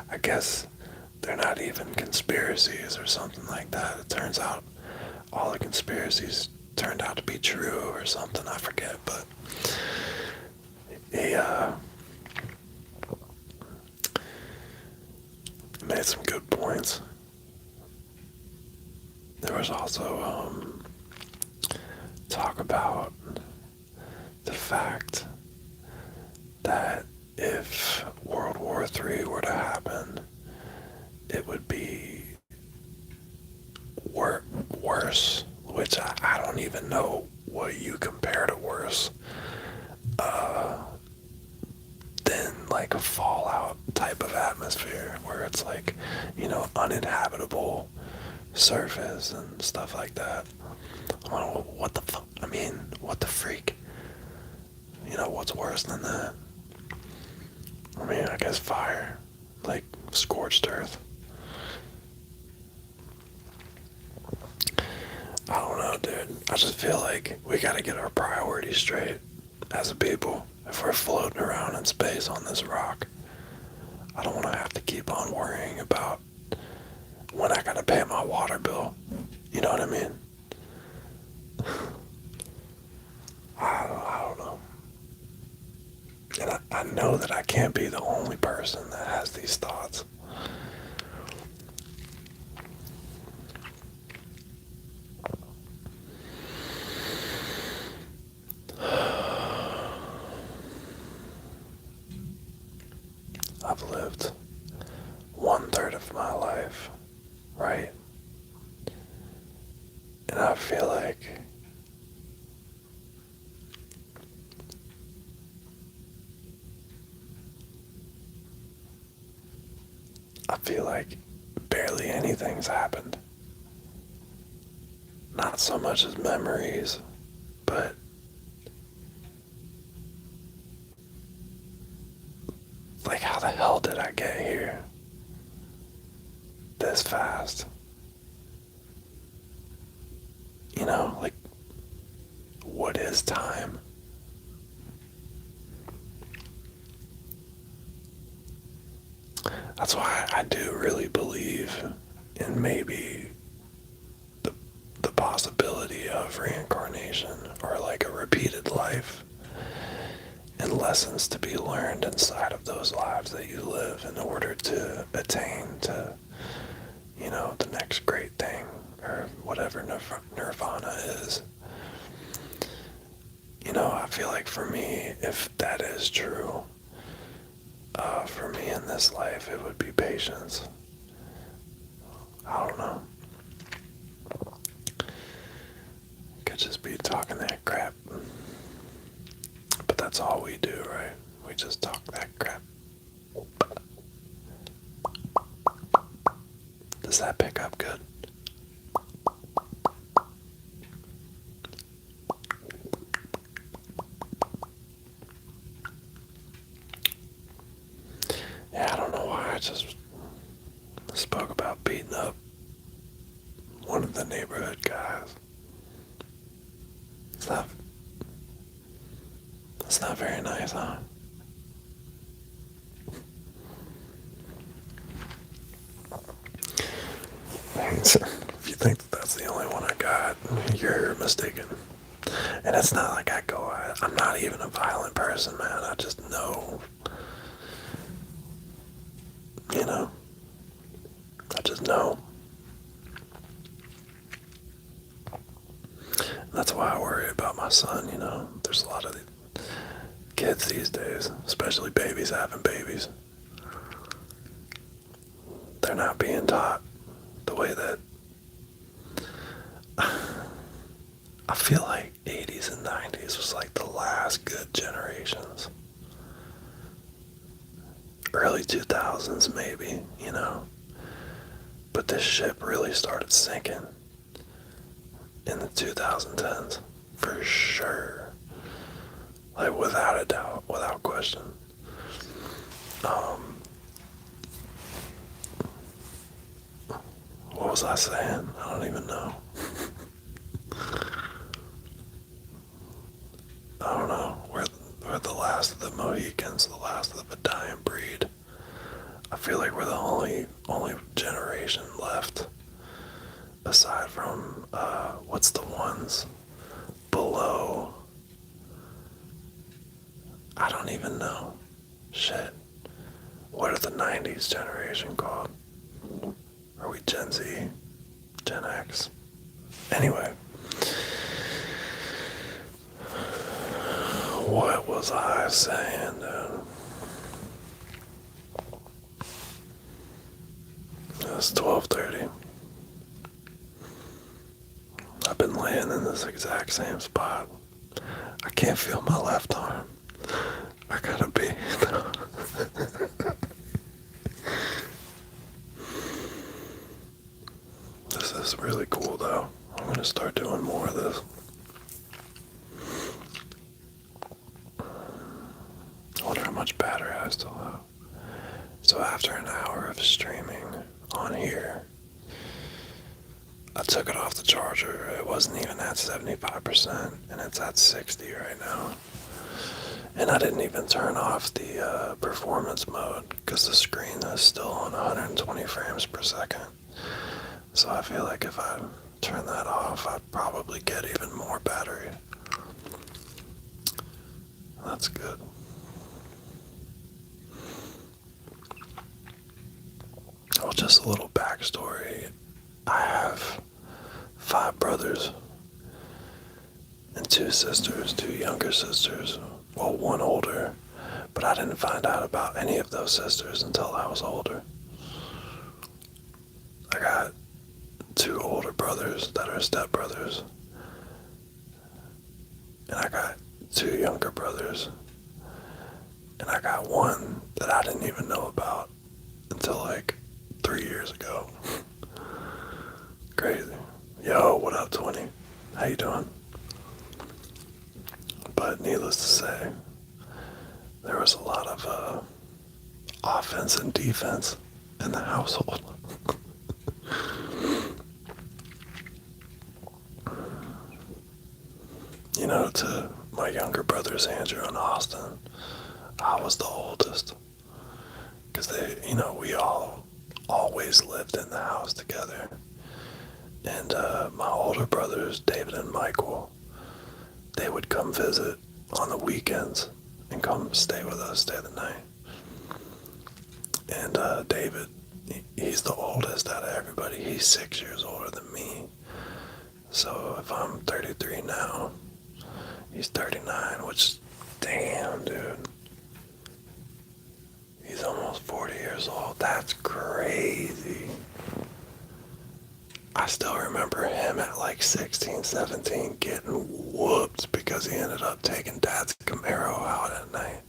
I guess they're not even conspiracies or something like that. It turns out all the conspiracies turned out to be true or something, I forget, but he made some good points. There was also talk about the fact that if World War III were to happen, it would be worse, which I don't even know what you compare to worse, than like a fallout type of atmosphere where it's like, uninhabitable surface and stuff like that. Well, what the fuck? I mean, what the freak? What's worse than that? I mean, I guess fire, like scorched earth. I don't know, dude. I just feel like we gotta get our priorities straight as a people if we're floating around in space on this rock. I don't want to have to keep on worrying about when I gotta pay my water bill. You know what I mean? I don't know. And I know that I can't be the only person that has these thoughts. I've lived 1/3 of my life, right? And I feel like barely anything's happened. Not so much as memories, but like, how the hell did I get here this fast? Like, what is time? That's why I do really believe in maybe the possibility of reincarnation, or like a repeated life, and lessons to be learned inside of those lives that you live in order to attain to, the next great thing, or whatever nirvana is. I feel like for me, if that is true, for me in this life, it would be patience. I don't know. Could just be talking that crap. But that's all we do, right? We just talk that crap. Does that pick up good? Yeah, I don't know why I just spoke about beating up one of the neighborhood guys. It's not very nice, huh? If you think that's the only one I got, you're mistaken. And it's not like I'm not even a violent person, man. I just know, I just know. That's why I worry about my son, There's a lot of kids these days, especially babies having babies. They're not being taught the way that I feel like 80s and 90s was like the last good generations. Early 2000s maybe, you know. But this ship really started sinking in the 2010s, for sure. Like without a doubt, without question. Um, what was I saying? I don't even know. I don't know. We're the last of the Mohicans, the last of the dying breed. I feel like we're the only generation left, aside from what's the ones below? I don't even know. Shit. What are the '90s generation called? Are we Gen Z? Gen X? Anyway, what was I saying, dude? It's 12:30. I've been laying in this exact same spot. I can't feel my left arm. I gotta be. This is really cool though. I'm gonna start doing more of this. I wonder how much battery I still have. So after an hour of streaming on here, I took it off the charger. It wasn't even at 75%, and it's at 60 right now. And I didn't even turn off the performance mode because the screen is still on 120 frames per second. So I feel like if I turn that off, I'd probably get even more battery. That's good. Well, just a little backstory. I have 5 brothers and 2 sisters, 2 younger sisters. Well, 1 older, but I didn't find out about any of those sisters until I was older. I got 2 older brothers that are stepbrothers, and I got 2 younger brothers, and I got 1 that I didn't even know about until like 3 years ago. Crazy. Yo, what up, 20? How you doing? But needless to say, there was a lot of offense and defense in the household. You know, to my younger brothers, Andrew and Austin, I was the oldest. Because we all always lived in the house together. And my older brothers, David and Michael, they would come visit on the weekends and come stay with us, stay the night. And David, he's the oldest out of everybody. He's 6 years older than me. So if I'm 33 now, he's 39, which, damn, dude. He's almost 40 years old. That's crazy. I still remember him at like 16, 17 getting whooped because he ended up taking Dad's Camaro out at night.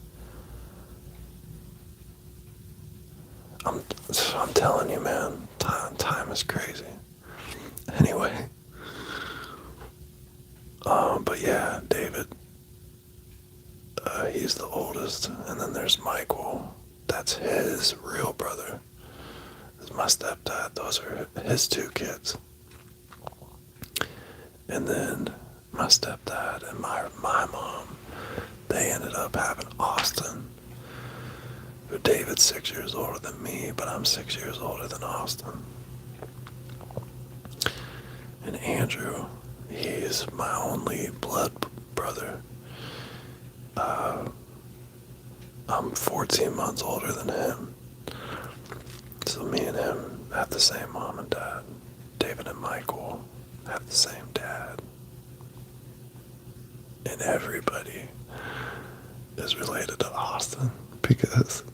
I'm telling you, man, time is crazy. Anyway, but yeah, David, he's the oldest, and then there's Michael. That's his real brother. That's my stepdad. Those are his 2 kids. And then my stepdad and my mom, they ended up having Austin. David's 6 years older than me, but I'm 6 years older than Austin. And Andrew, he's my only blood brother. I'm 14 months older than him. So me and him have the same mom and dad. David and Michael have the same dad. And everybody is related to Austin because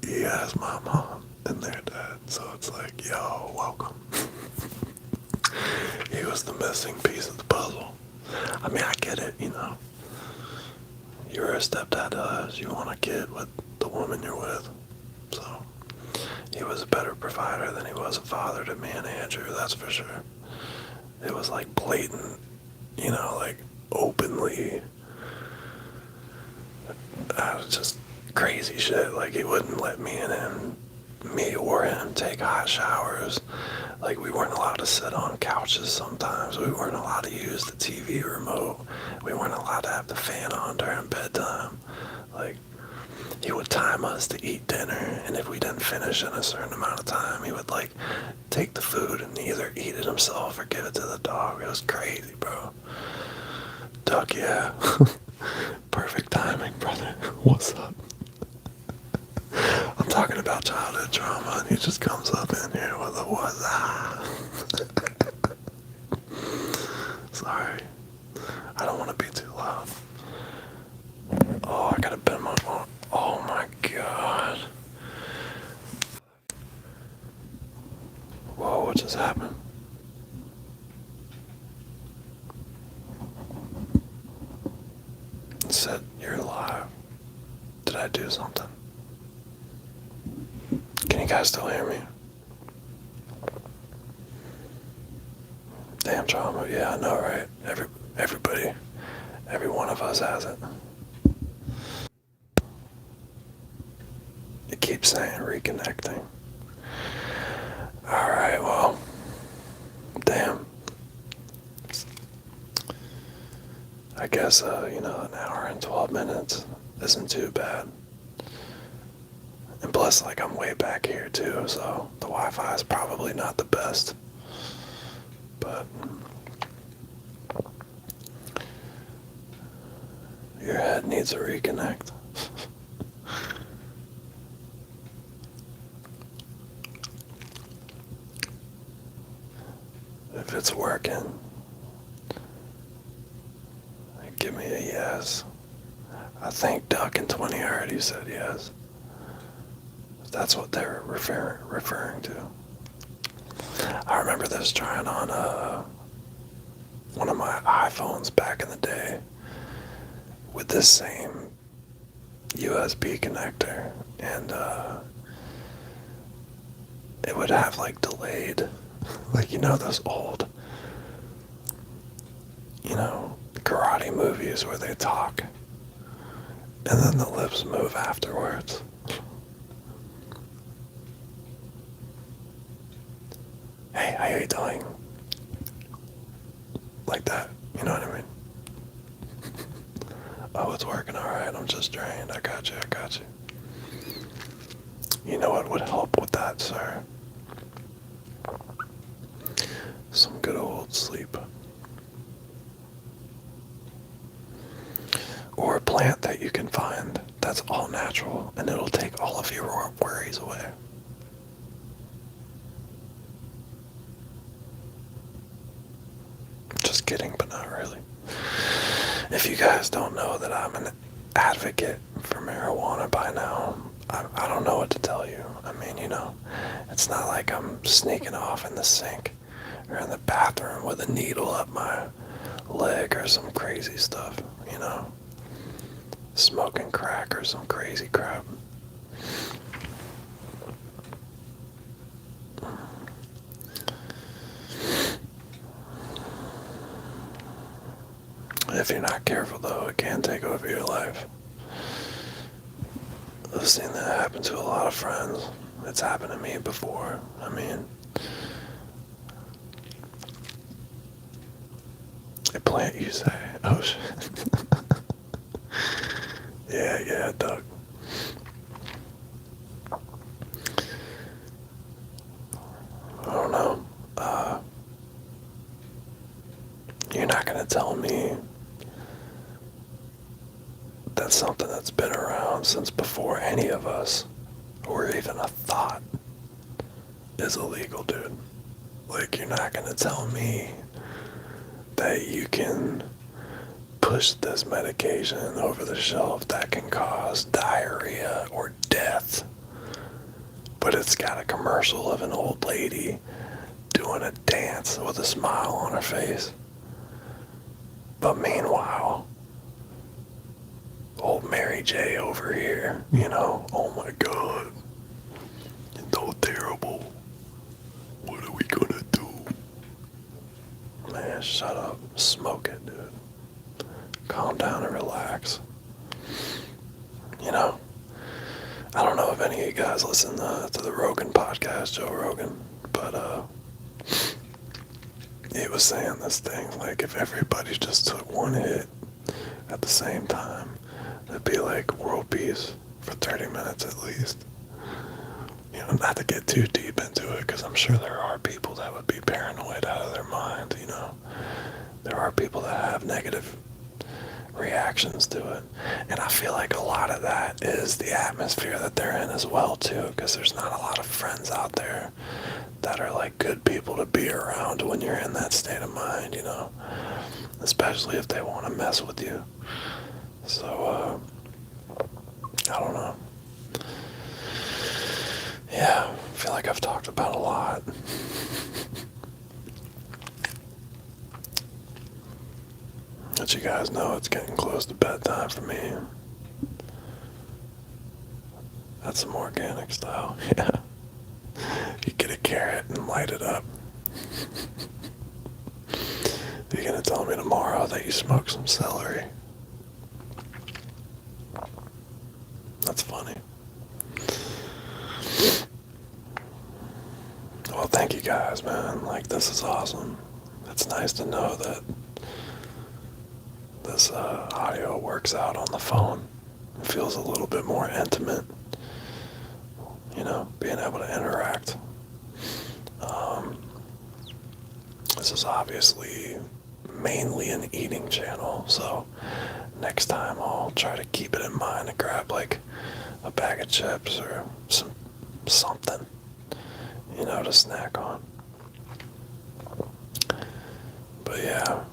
he has my mom and their dad. So it's like, yo, welcome. He was the missing piece of the puzzle. I mean, I get it, You're a stepdad to us. You want a kid with the woman you're with. So, he was a better provider than he was a father to me and Andrew, that's for sure. It was like blatant, like openly, just crazy shit. Like, he wouldn't let me or him take hot showers. Like, we weren't allowed to sit on couches sometimes. We weren't allowed to use the TV remote. We weren't allowed to have the fan on during bedtime. Like, he would time us to eat dinner, and if we didn't finish in a certain amount of time, he would, like, take the food and either eat it himself or give it to the dog. It was crazy, bro. Duck, yeah. Perfect timing, brother. What's up? I'm talking about childhood trauma, and he just comes up in here with a what's up. Sorry. I don't want to be too loud. Oh, I gotta bend my arm. Oh my god. Whoa, what just happened? It said you're live. Did I do something? Can you guys still hear me? Damn trauma. Yeah, I know, right? Everybody, every one of us has it. It keeps saying reconnecting. Alright, well, damn. I guess, an hour and 12 minutes isn't too bad. And plus, like, I'm way back here too, so the Wi-Fi is probably not the best. But your head needs a reconnect. If it's working, give me a yes. I think Duck and 20 already said yes. That's what they're referring to. I remember this trying on one of my iPhones back in the day with this same USB connector, and it would have like delayed, like those old, karate movies where they talk and then the lips move afterwards. Hey, how you doing? Like that, you know what I mean? Oh, it's working alright, I'm just drained. I got you. You know what would help with that, sir? Some good old sleep. Or a plant that you can find that's all natural, and it'll take all of your worries away. Just kidding, but not really. If you guys don't know that I'm an advocate for marijuana by now, I don't know what to tell you. I mean, it's not like I'm sneaking off in the sink or in the bathroom with a needle up my leg or some crazy stuff, smoking crack or some crazy crap. If you're not careful, though, it can take over your life. I've seen that happen to a lot of friends. It's happened to me before. I mean, a plant, you say? Oh, shit. Yeah, Doug. I don't know. You're not gonna tell me that's something that's been around since before any of us, or even a thought, is illegal, dude. Like, you're not gonna tell me that you can push this medication over the shelf that can cause diarrhea or death, but it's got a commercial of an old lady doing a dance with a smile on her face. But meanwhile, old Mary J over here, oh my god, it's so terrible. What are we gonna do? Man, shut up. Smoke it, dude. Calm down and relax. I don't know if any of you guys listen to the Rogan podcast, Joe Rogan, but he was saying this thing, like if everybody just took one hit at the same time, it'd be like world peace for 30 minutes at least. Not to get too deep into it, because I'm sure there are people that would be paranoid out of their mind, There are people that have negative reactions to it. And I feel like a lot of that is the atmosphere that they're in as well, too, because there's not a lot of friends out there that are like good people to be around when you're in that state of mind, especially if they want to mess with you. So, I don't know. Yeah, I feel like I've talked about a lot. But you guys know it's getting close to bedtime for me. That's some organic style, yeah. You get a carrot and light it up. You're gonna tell me tomorrow that you smoked some celery. That's funny. Well, thank you guys, man. Like, this is awesome. It's nice to know that this audio works out on the phone. It feels a little bit more intimate, being able to interact. This is obviously mainly an eating channel, so next time I'll try to keep it in mind to grab like a bag of chips or something, to snack on. But yeah,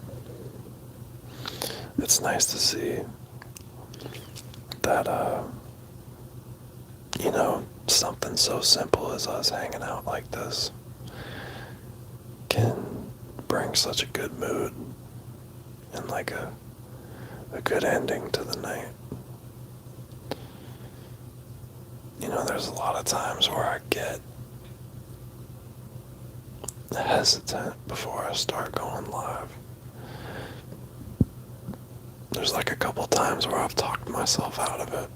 it's nice to see that, something so simple as us hanging out like this can bring such a good mood and like a good ending to the night. There's a lot of times where I get hesitant before I start going live. There's like a couple times where I've talked myself out of it.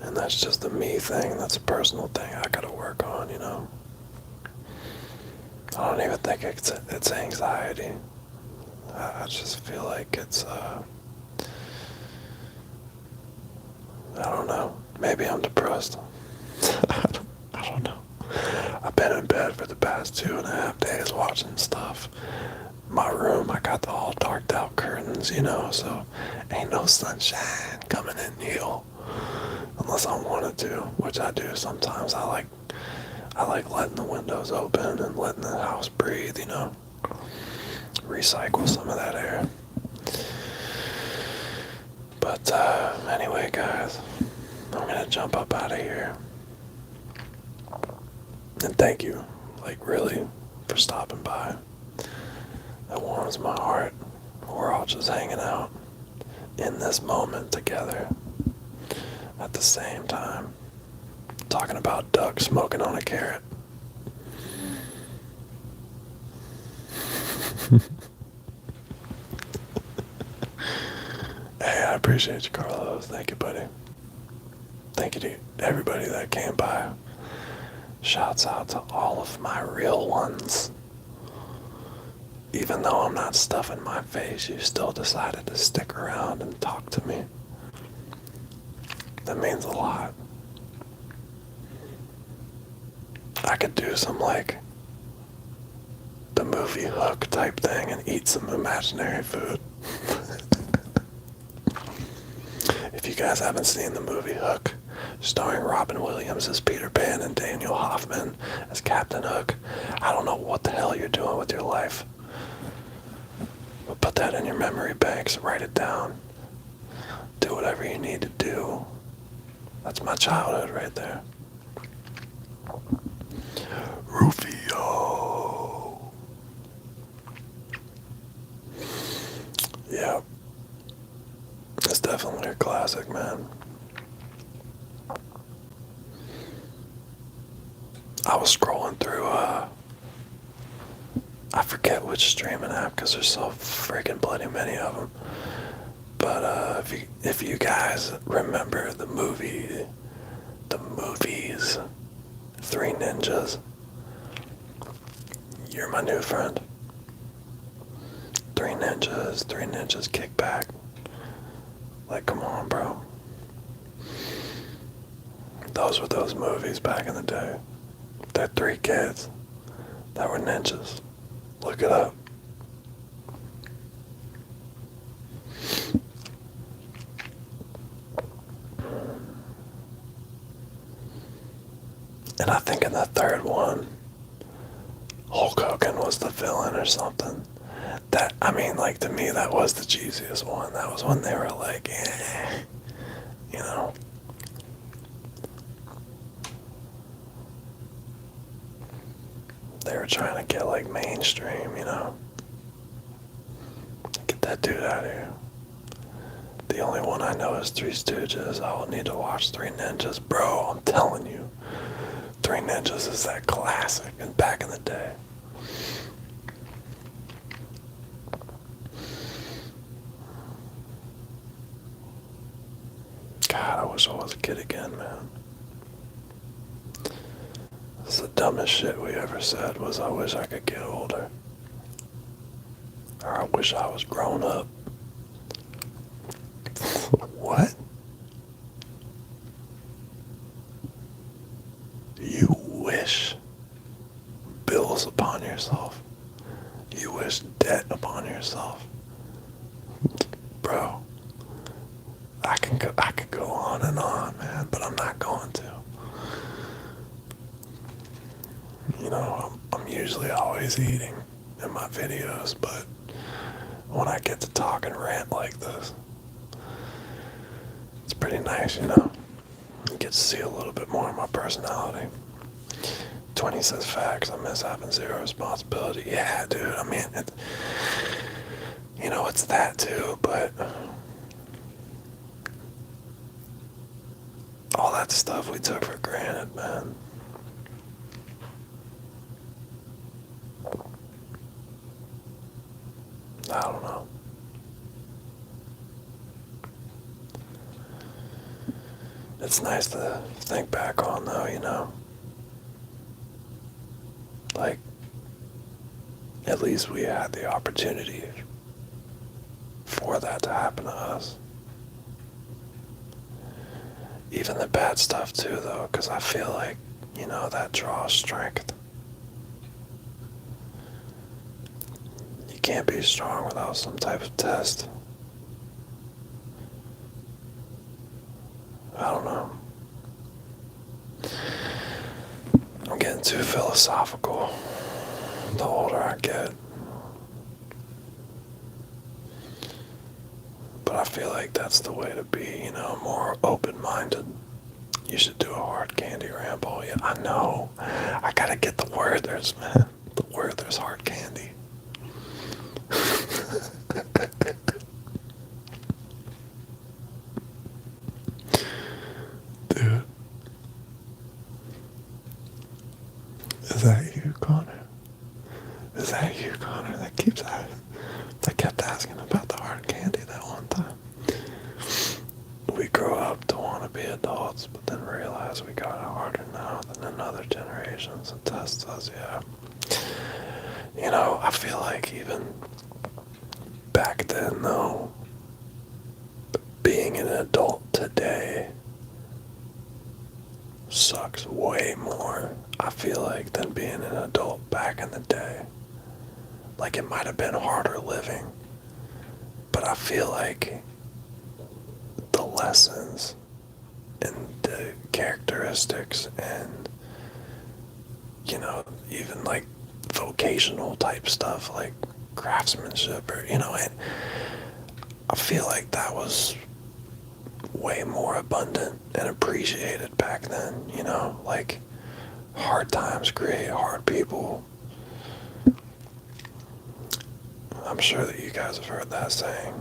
And that's just a me thing. That's a personal thing I gotta work on, I don't even think it's anxiety. I just feel like it's, I don't know. Maybe I'm depressed. I don't know. I've been in bed for the past 2.5 days watching stuff. My room, I got the all darked out curtains, so ain't no sunshine coming in here. Unless I wanted to, which I do sometimes. I like letting the windows open and letting the house breathe, recycle some of that air. But anyway, guys, I'm gonna jump up out of here. And thank you, really, for stopping by. That warms my heart. We're all just hanging out in this moment together at the same time, talking about Doug smoking on a carrot. Hey, I appreciate you, Carlos. Thank you, buddy. Thank you to everybody that came by. Shouts out to all of my real ones. Even though I'm not stuffing my face, you still decided to stick around and talk to me. That means a lot. I could do some the movie Hook type thing and eat some imaginary food. If you guys haven't seen the movie Hook, starring Robin Williams as Peter Pan and Daniel Hoffman as Captain Hook, I don't know what the hell you're doing with your life. But put that in your memory banks, write it down. Do whatever you need to do. That's my childhood right there. Rufio. definitely a classic, man. I was scrolling through, I forget which streaming app because there's so freaking bloody many of them. But if you guys remember the movies, Three Ninjas, you're my new friend. Three Ninjas Kick Back. Like, come on, bro. Those were those movies back in the day. They're three kids that were ninjas. Look it up. And I think in the third one, Hulk Hogan was the villain or something. That, I mean, like, to me, that was the cheesiest one. That was when they were like, you know. They were trying to get, like, mainstream, you know. Get that dude out of here. The only one I know is Three Stooges. I will need to watch Three Ninjas. Bro, I'm telling you. Three Ninjas is that classic and back in the day. God, I wish I was a kid again, man. This is the dumbest shit we ever said was I wish I could get older. Or I wish I was grown up. What? You wish bills upon yourself. You wish debt upon yourself. Bro, I could go on and on, man, but I'm not going to. You know, I'm usually always eating in my videos, but when I get to talk and rant like this, it's pretty nice, you know. You get to see a little bit more of my personality. 20 says facts. I miss having zero responsibility. Yeah, dude. I mean, you know, it's that too, but all that stuff we took for granted, man. I don't know. It's nice to think back on, though, you know. Like, at least we had the opportunity for that to happen to us. Even the bad stuff, too, though, because I feel like, you know, that draws strength. You can't be strong without some type of test. I don't know. I'm getting too philosophical the older I get. But I feel like that's the way to be, you know, more open-minded. You should do a hard candy ramble. Yeah, I know. I gotta get the Werther's, man. The Werther's hard candy. Dude. Is that you, Connor? Is that you, Connor? That kept asking about the hard candy that one time. We grow up to want to be adults, but then realize we got it harder now than in other generations, and tests us, yeah. You know, I feel like even back then, though, being an adult today sucks way more, I feel like, than being an adult back in the day. Like, it might have been harder living, but I feel like the lessons and the characteristics and, you know, even like vocational type stuff like craftsmanship or, you know, I feel like that was way more abundant and appreciated back then, you know, like hard times create hard people. I'm sure that you guys have heard that saying.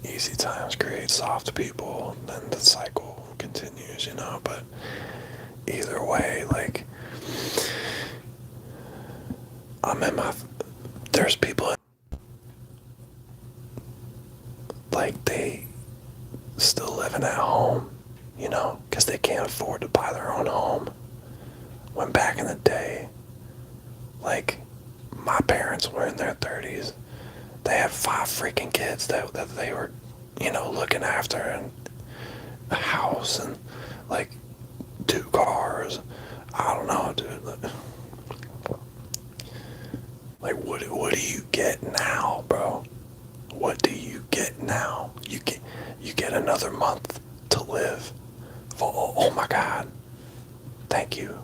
easy times create soft people, then the cycle continues, but either way, like, I'm in my, there's people, like, they still living at home, because they can't afford to buy their own home. When back in the day, like, my parents were in their 30s, they had 5 freaking kids that they were, looking after, and a house, and, like, 2 cars. I don't know, dude. Like, what do you get now, bro? What do you get now? You get another month to live. Oh my God. Thank you.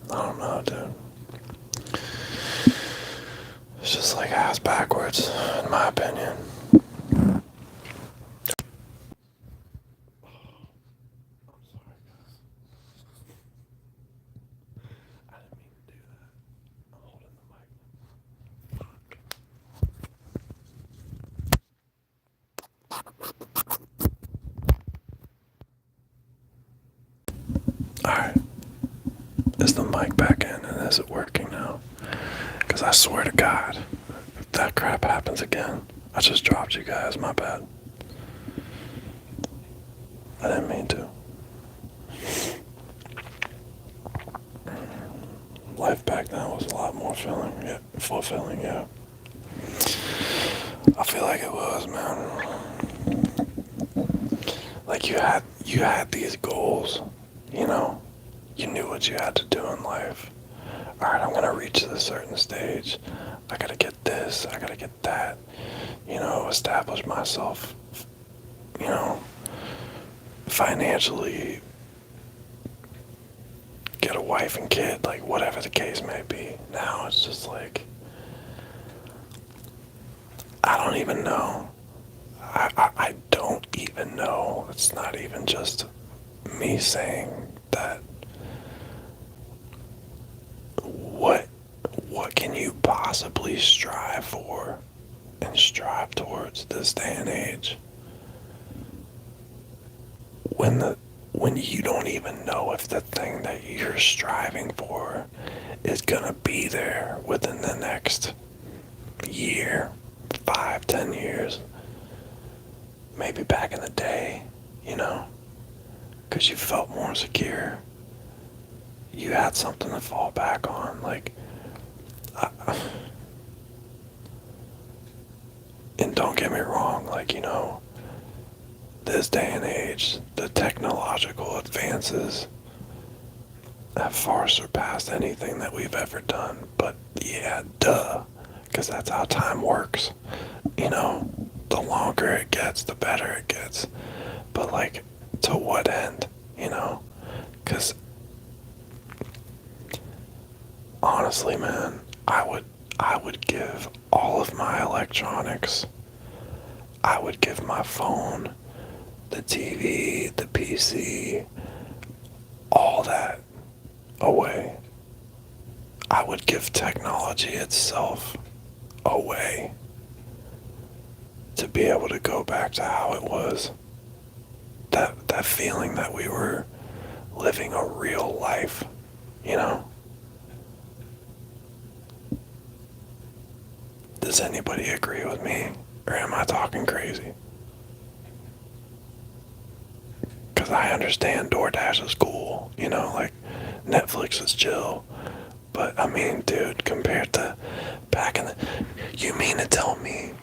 I don't know, dude. It's just like ass backwards, in my opinion. Alright. Is the mic back in, and is it working now? Because I swear to God, if that crap happens again, I just dropped you guys, my bad. I didn't mean to. Life back then was a lot more fulfilling, yeah. I feel like it was, man. Like you had these goals, You knew what you had to do in life. Alright, I'm gonna reach this certain stage. I gotta get this, I gotta get that. Establish myself, financially, get a wife and kid, like whatever the case may be. Now it's just like, I don't even know. I don't even know. It's not even just me saying that. What can you possibly strive for and strive towards this day and age when you don't even know if the thing that you're striving for is gonna be there within the next year, 5, 10 years, maybe back in the day, because you felt more secure. You had something to fall back on, like, and don't get me wrong, like, this day and age, the technological advances have far surpassed anything that we've ever done. But yeah, duh, because that's how time works. The longer it gets, the better it gets. But like, to what end? Because honestly, man, I would give all of my electronics. I would give my phone, the TV, the PC, all that away. I would give technology itself away to be able to go back to how it was. That feeling that we were living a real life, Does anybody agree with me? Or am I talking crazy? Because I understand DoorDash is cool, like Netflix is chill. But I mean, dude, compared to back in the... You mean to tell me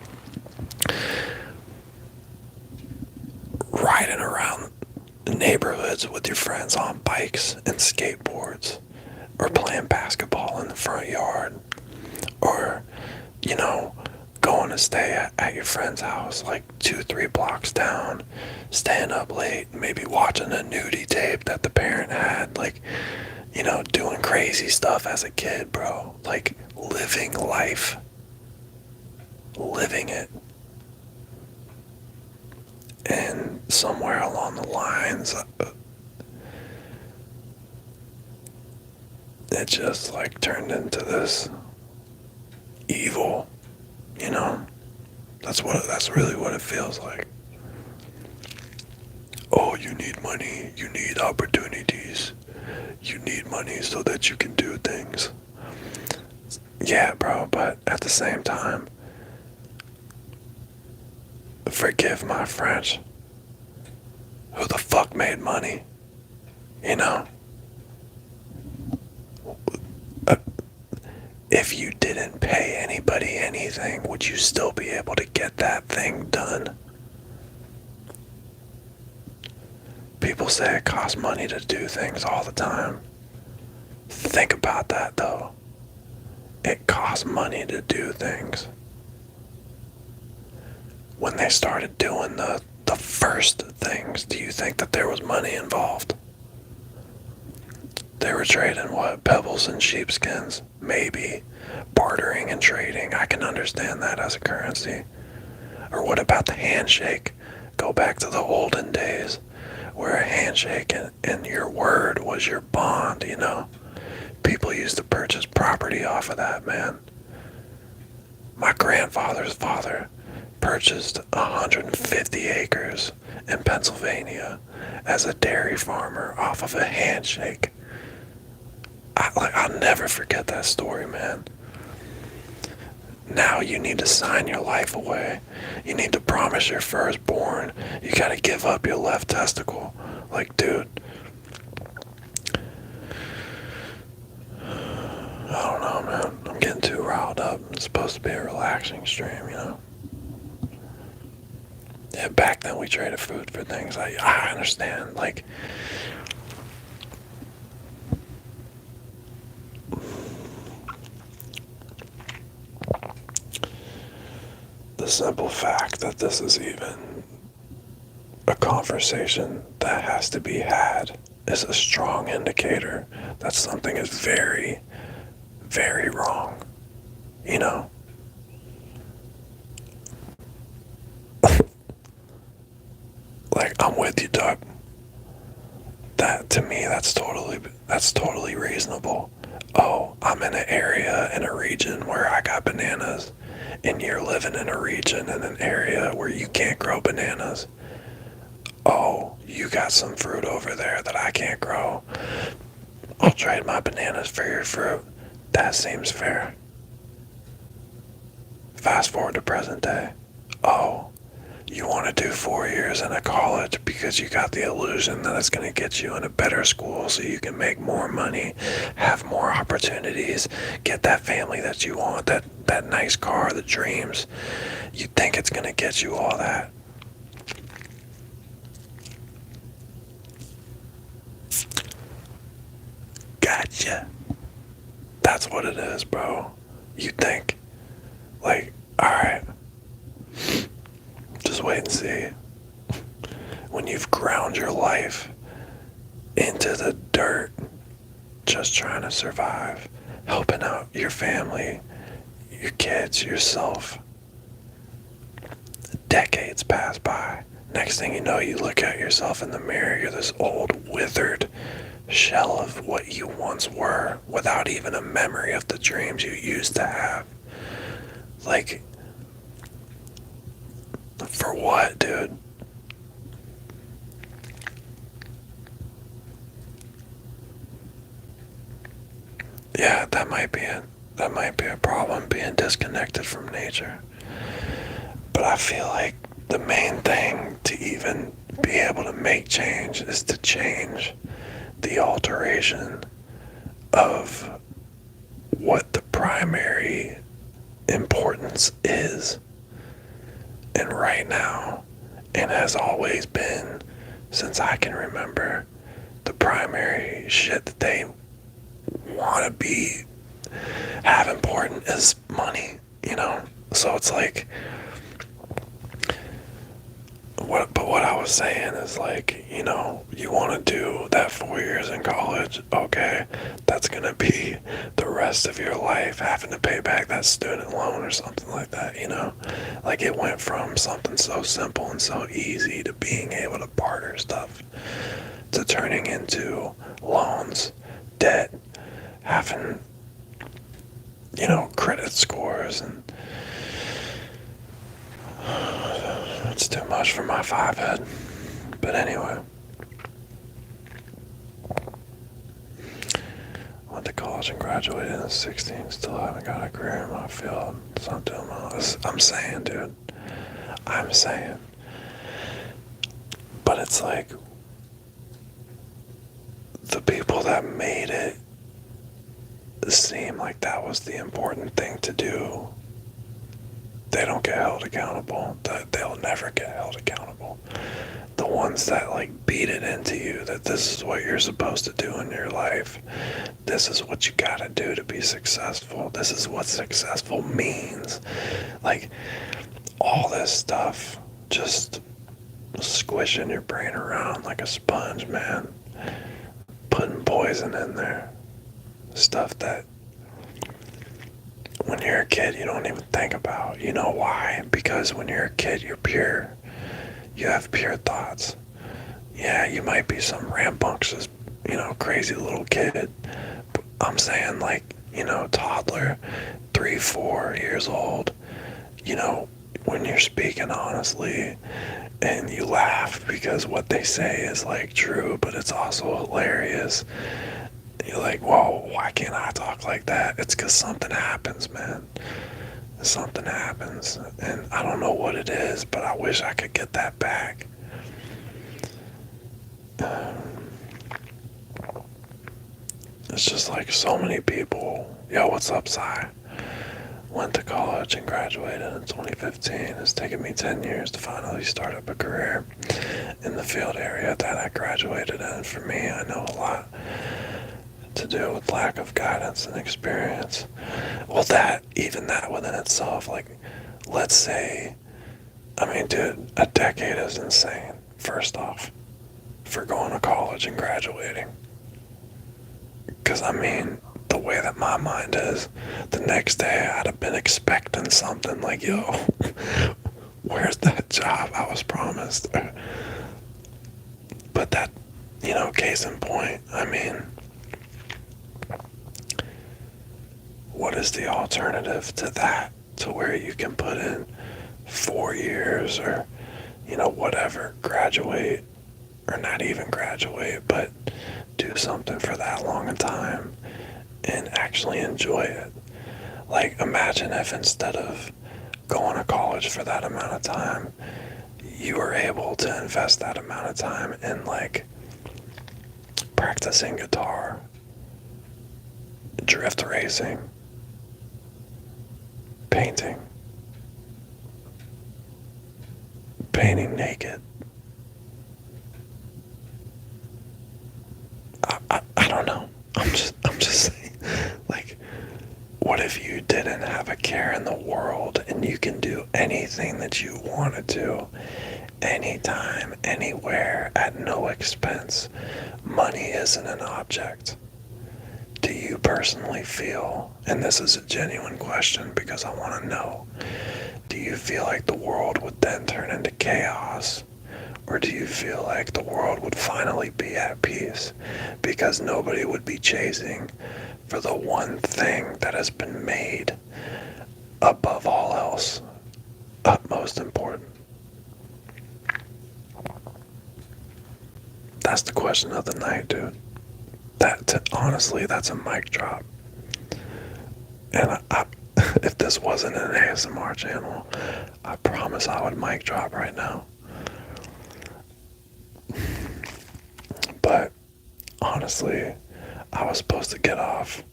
riding around the neighborhoods with your friends on bikes and skateboards, or playing basketball in the front yard, or, going to stay at your friend's house like 2-3 blocks down, staying up late, maybe watching a nudie tape that the parent had, like, doing crazy stuff as a kid, bro. Like, living life. Living it. And somewhere along the lines, it just, like, turned into this evil, That's really what it feels like. Oh, you need money, you need opportunities, you need money so that you can do things. Yeah, bro, but at the same time, forgive my French. Who the fuck made money? You know? Uh, if you didn't pay anybody anything, would you still be able to get that thing done? People say it costs money to do things all the time. Think about that though. It costs money to do things. When they started doing the first things, do you think that there was money involved? They were trading what? Pebbles and sheepskins? Maybe. Bartering and trading. I can understand that as a currency. Or what about the handshake? Go back to the olden days where a handshake and your word was your bond, you know? People used to purchase property off of that, man. My grandfather's father purchased 150 acres in Pennsylvania as a dairy farmer off of a handshake. I'll never forget that story, man. Now you need to sign your life away. You need to promise your firstborn. You gotta give up your left testicle. Like, dude, I don't know, man. I'm getting too riled up. It's supposed to be a relaxing stream, you know? Yeah, back then we traded food for things. I understand. Like, the simple fact that this is even a conversation that has to be had is a strong indicator that something is very, very wrong. You know? Like, I'm with you, Doug. That, to me, that's totally reasonable. Oh, I'm in an area, in a region where I got bananas, and you're living in a region, in an area where you can't grow bananas. Oh, you got some fruit over there that I can't grow. I'll trade my bananas for your fruit. That seems fair. Fast forward to present day. Oh, you want to do 4 years in a college because you got the illusion that it's going to get you in a better school so you can make more money, have more opportunities, get that family that you want, that nice car, the dreams. You think it's going to get you all that. Gotcha. That's what it is, bro. You think, like, alright, just wait and see. When you've ground your life into the dirt, just trying to survive, helping out your family, your kids, yourself. Decades pass by. Next thing you know, you look at yourself in the mirror, you're this old, withered shell of what you once were, without even a memory of the dreams you used to have. Like, for what, dude? Yeah, that might be it. That might be a problem, being disconnected from nature. But I feel like the main thing to even be able to make change is to change the alteration of what the primary importance is. And right now, and has always been since I can remember, the primary shit that they want to have important is money, you know? So it's like, what I was saying is, like, you know, you want to do that 4 years in college, okay, that's gonna be the rest of your life having to pay back that student loan or something like that, you know? Like, it went from something so simple and so easy to being able to barter stuff to turning into loans, debt, having, you know, credit scores, and It's too much for my 5 head. But anyway. Went to college and graduated at 16. Still haven't got a career in my field. So I'm doing all this. I'm saying, dude. I'm saying. But it's like the people that made it seem like that was the important thing to do. They don't get held accountable. They'll never get held accountable. The ones that like beat it into you that this is what you're supposed to do in your life. This is what you gotta do to be successful. This is what successful means. Like all this stuff just squishing your brain around like a sponge, man. Putting poison in there. Stuff that when you're a kid you don't even think about. You know why? Because when you're a kid you're pure. You have pure thoughts. Yeah, you might be some rambunctious, crazy little kid. But I'm saying like, toddler, 3, 4 years old, when you're speaking honestly and you laugh because what they say is like true, but it's also hilarious. You're like, whoa, why can't I talk like that? It's because something happens, man. Something happens, and I don't know what it is, but I wish I could get that back. It's just like so many people. Yo, what's up, Cy? Went to college and graduated in 2015. It's taken me 10 years to finally start up a career in the field area that I graduated in. For me, I know a lot to do with lack of guidance and experience. Well, even that within itself, like, let's say, I mean, dude, a decade is insane, first off, for going to college and graduating. Because, I mean, the way that my mind is, the next day I'd have been expecting something like, yo, where's that job I was promised? But that, case in point, I mean, what is the alternative to that? To where you can put in 4 years or, whatever, graduate, or not even graduate, but do something for that long a time and actually enjoy it. Like, imagine if instead of going to college for that amount of time, you were able to invest that amount of time in, like, practicing guitar, drift racing, painting naked. I don't know. I'm just saying, like, what if you didn't have a care in the world and you can do anything that you wanted to, anytime, anywhere, at no expense? Money isn't an object. Do you personally feel, and this is a genuine question because I want to know, do you feel like the world would then turn into chaos? Or do you feel like the world would finally be at peace because nobody would be chasing for the one thing that has been made above all else, utmost important? That's the question of the night, dude. Honestly, that's a mic drop. And if this wasn't an ASMR channel, I promise I would mic drop right now. But honestly, I was supposed to get off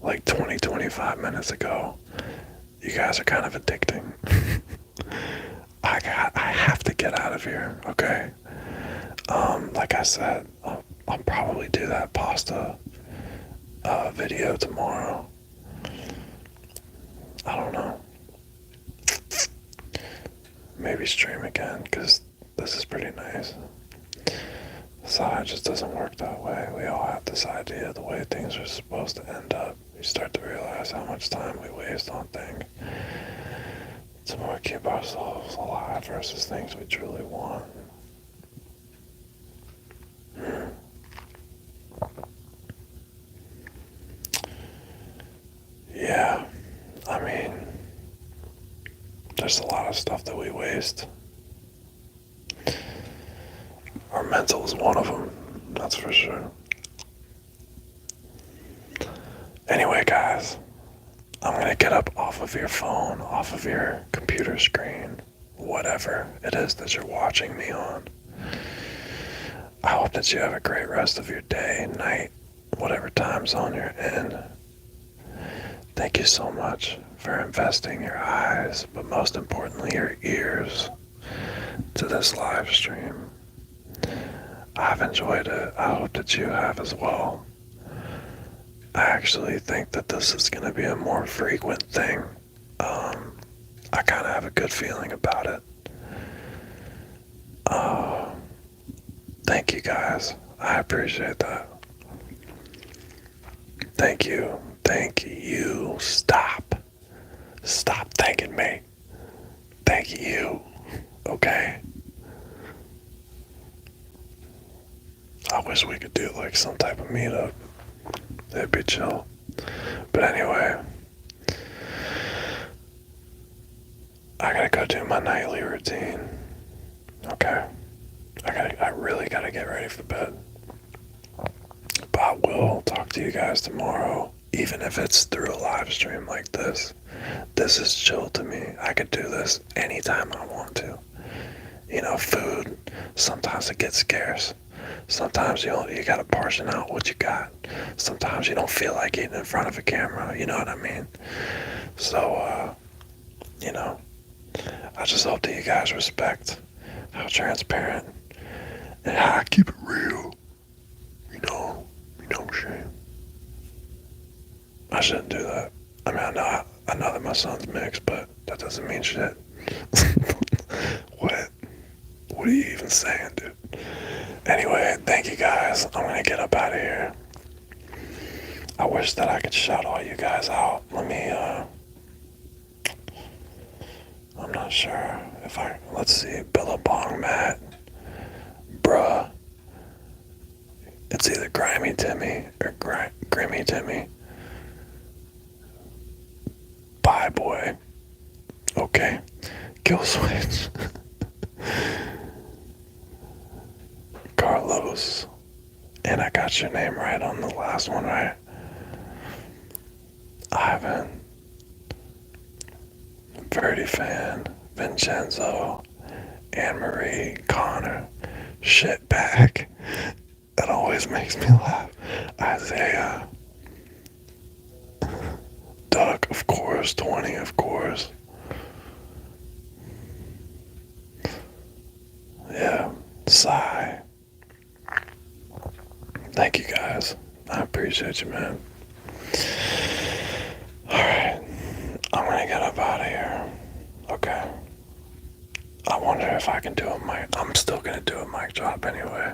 like 25 minutes ago. You guys are kind of addicting. I have to get out of here, okay? Like I said, I'll probably do that pasta video tomorrow. I don't know. Maybe stream again, because this is pretty nice. Side just doesn't work that way. We all have this idea of the way things are supposed to end up. You start to realize how much time we waste on things to more keep ourselves alive versus things we truly want. Yeah, I mean, there's a lot of stuff that we waste Our mental is one of them, that's for sure. Anyway, guys, I'm gonna get up off of your phone, off of your computer screen, whatever it is that you're watching me on. I hope that you have a great rest of your day, night, whatever time zone you're in. Thank you so much for investing your eyes, but most importantly, your ears to this live stream. I've enjoyed it. I hope that you have as well. I actually think that this is going to be a more frequent thing. I kind of have a good feeling about it. Thank you guys. I appreciate that. Thank you. Thank you. Stop. Stop thanking me. Thank you. Okay? I wish we could do like some type of meetup. It'd be chill. But anyway, I gotta go do my nightly routine. Okay? I really gotta get ready for bed. But I will talk to you guys tomorrow, even if it's through a live stream like this. This is chill to me. I could do this anytime I want to. You know, food, sometimes it gets scarce. Sometimes you gotta portion out what you got. Sometimes you don't feel like eating in front of a camera, you know what I mean? So, you know, I just hope that you guys respect how transparent and how I keep it real. You know what I'm saying? I shouldn't do that. I mean, I know that my son's mixed, but that doesn't mean shit. What? What are you even saying, dude? Anyway, thank you guys. I'm gonna get up out of here. I wish that I could shout all you guys out. I'm not sure if let's see, Billabong Matt, bruh. It's either Grimy Timmy or Grimmy Timmy. Bye, boy. Okay. Kill switch. Carlos. And I got your name right on the last one, right? Ivan. Verdi Fan. Vincenzo. Anne-Marie. Connor. Shitbag. That always makes me laugh. Isaiah. Doug, of course. 20, of course. Yeah. Sigh. Thank you guys. I appreciate you, man. Alright. I'm gonna get up out of here. Okay. I wonder if I can do a mic. I'm still gonna do a mic drop anyway.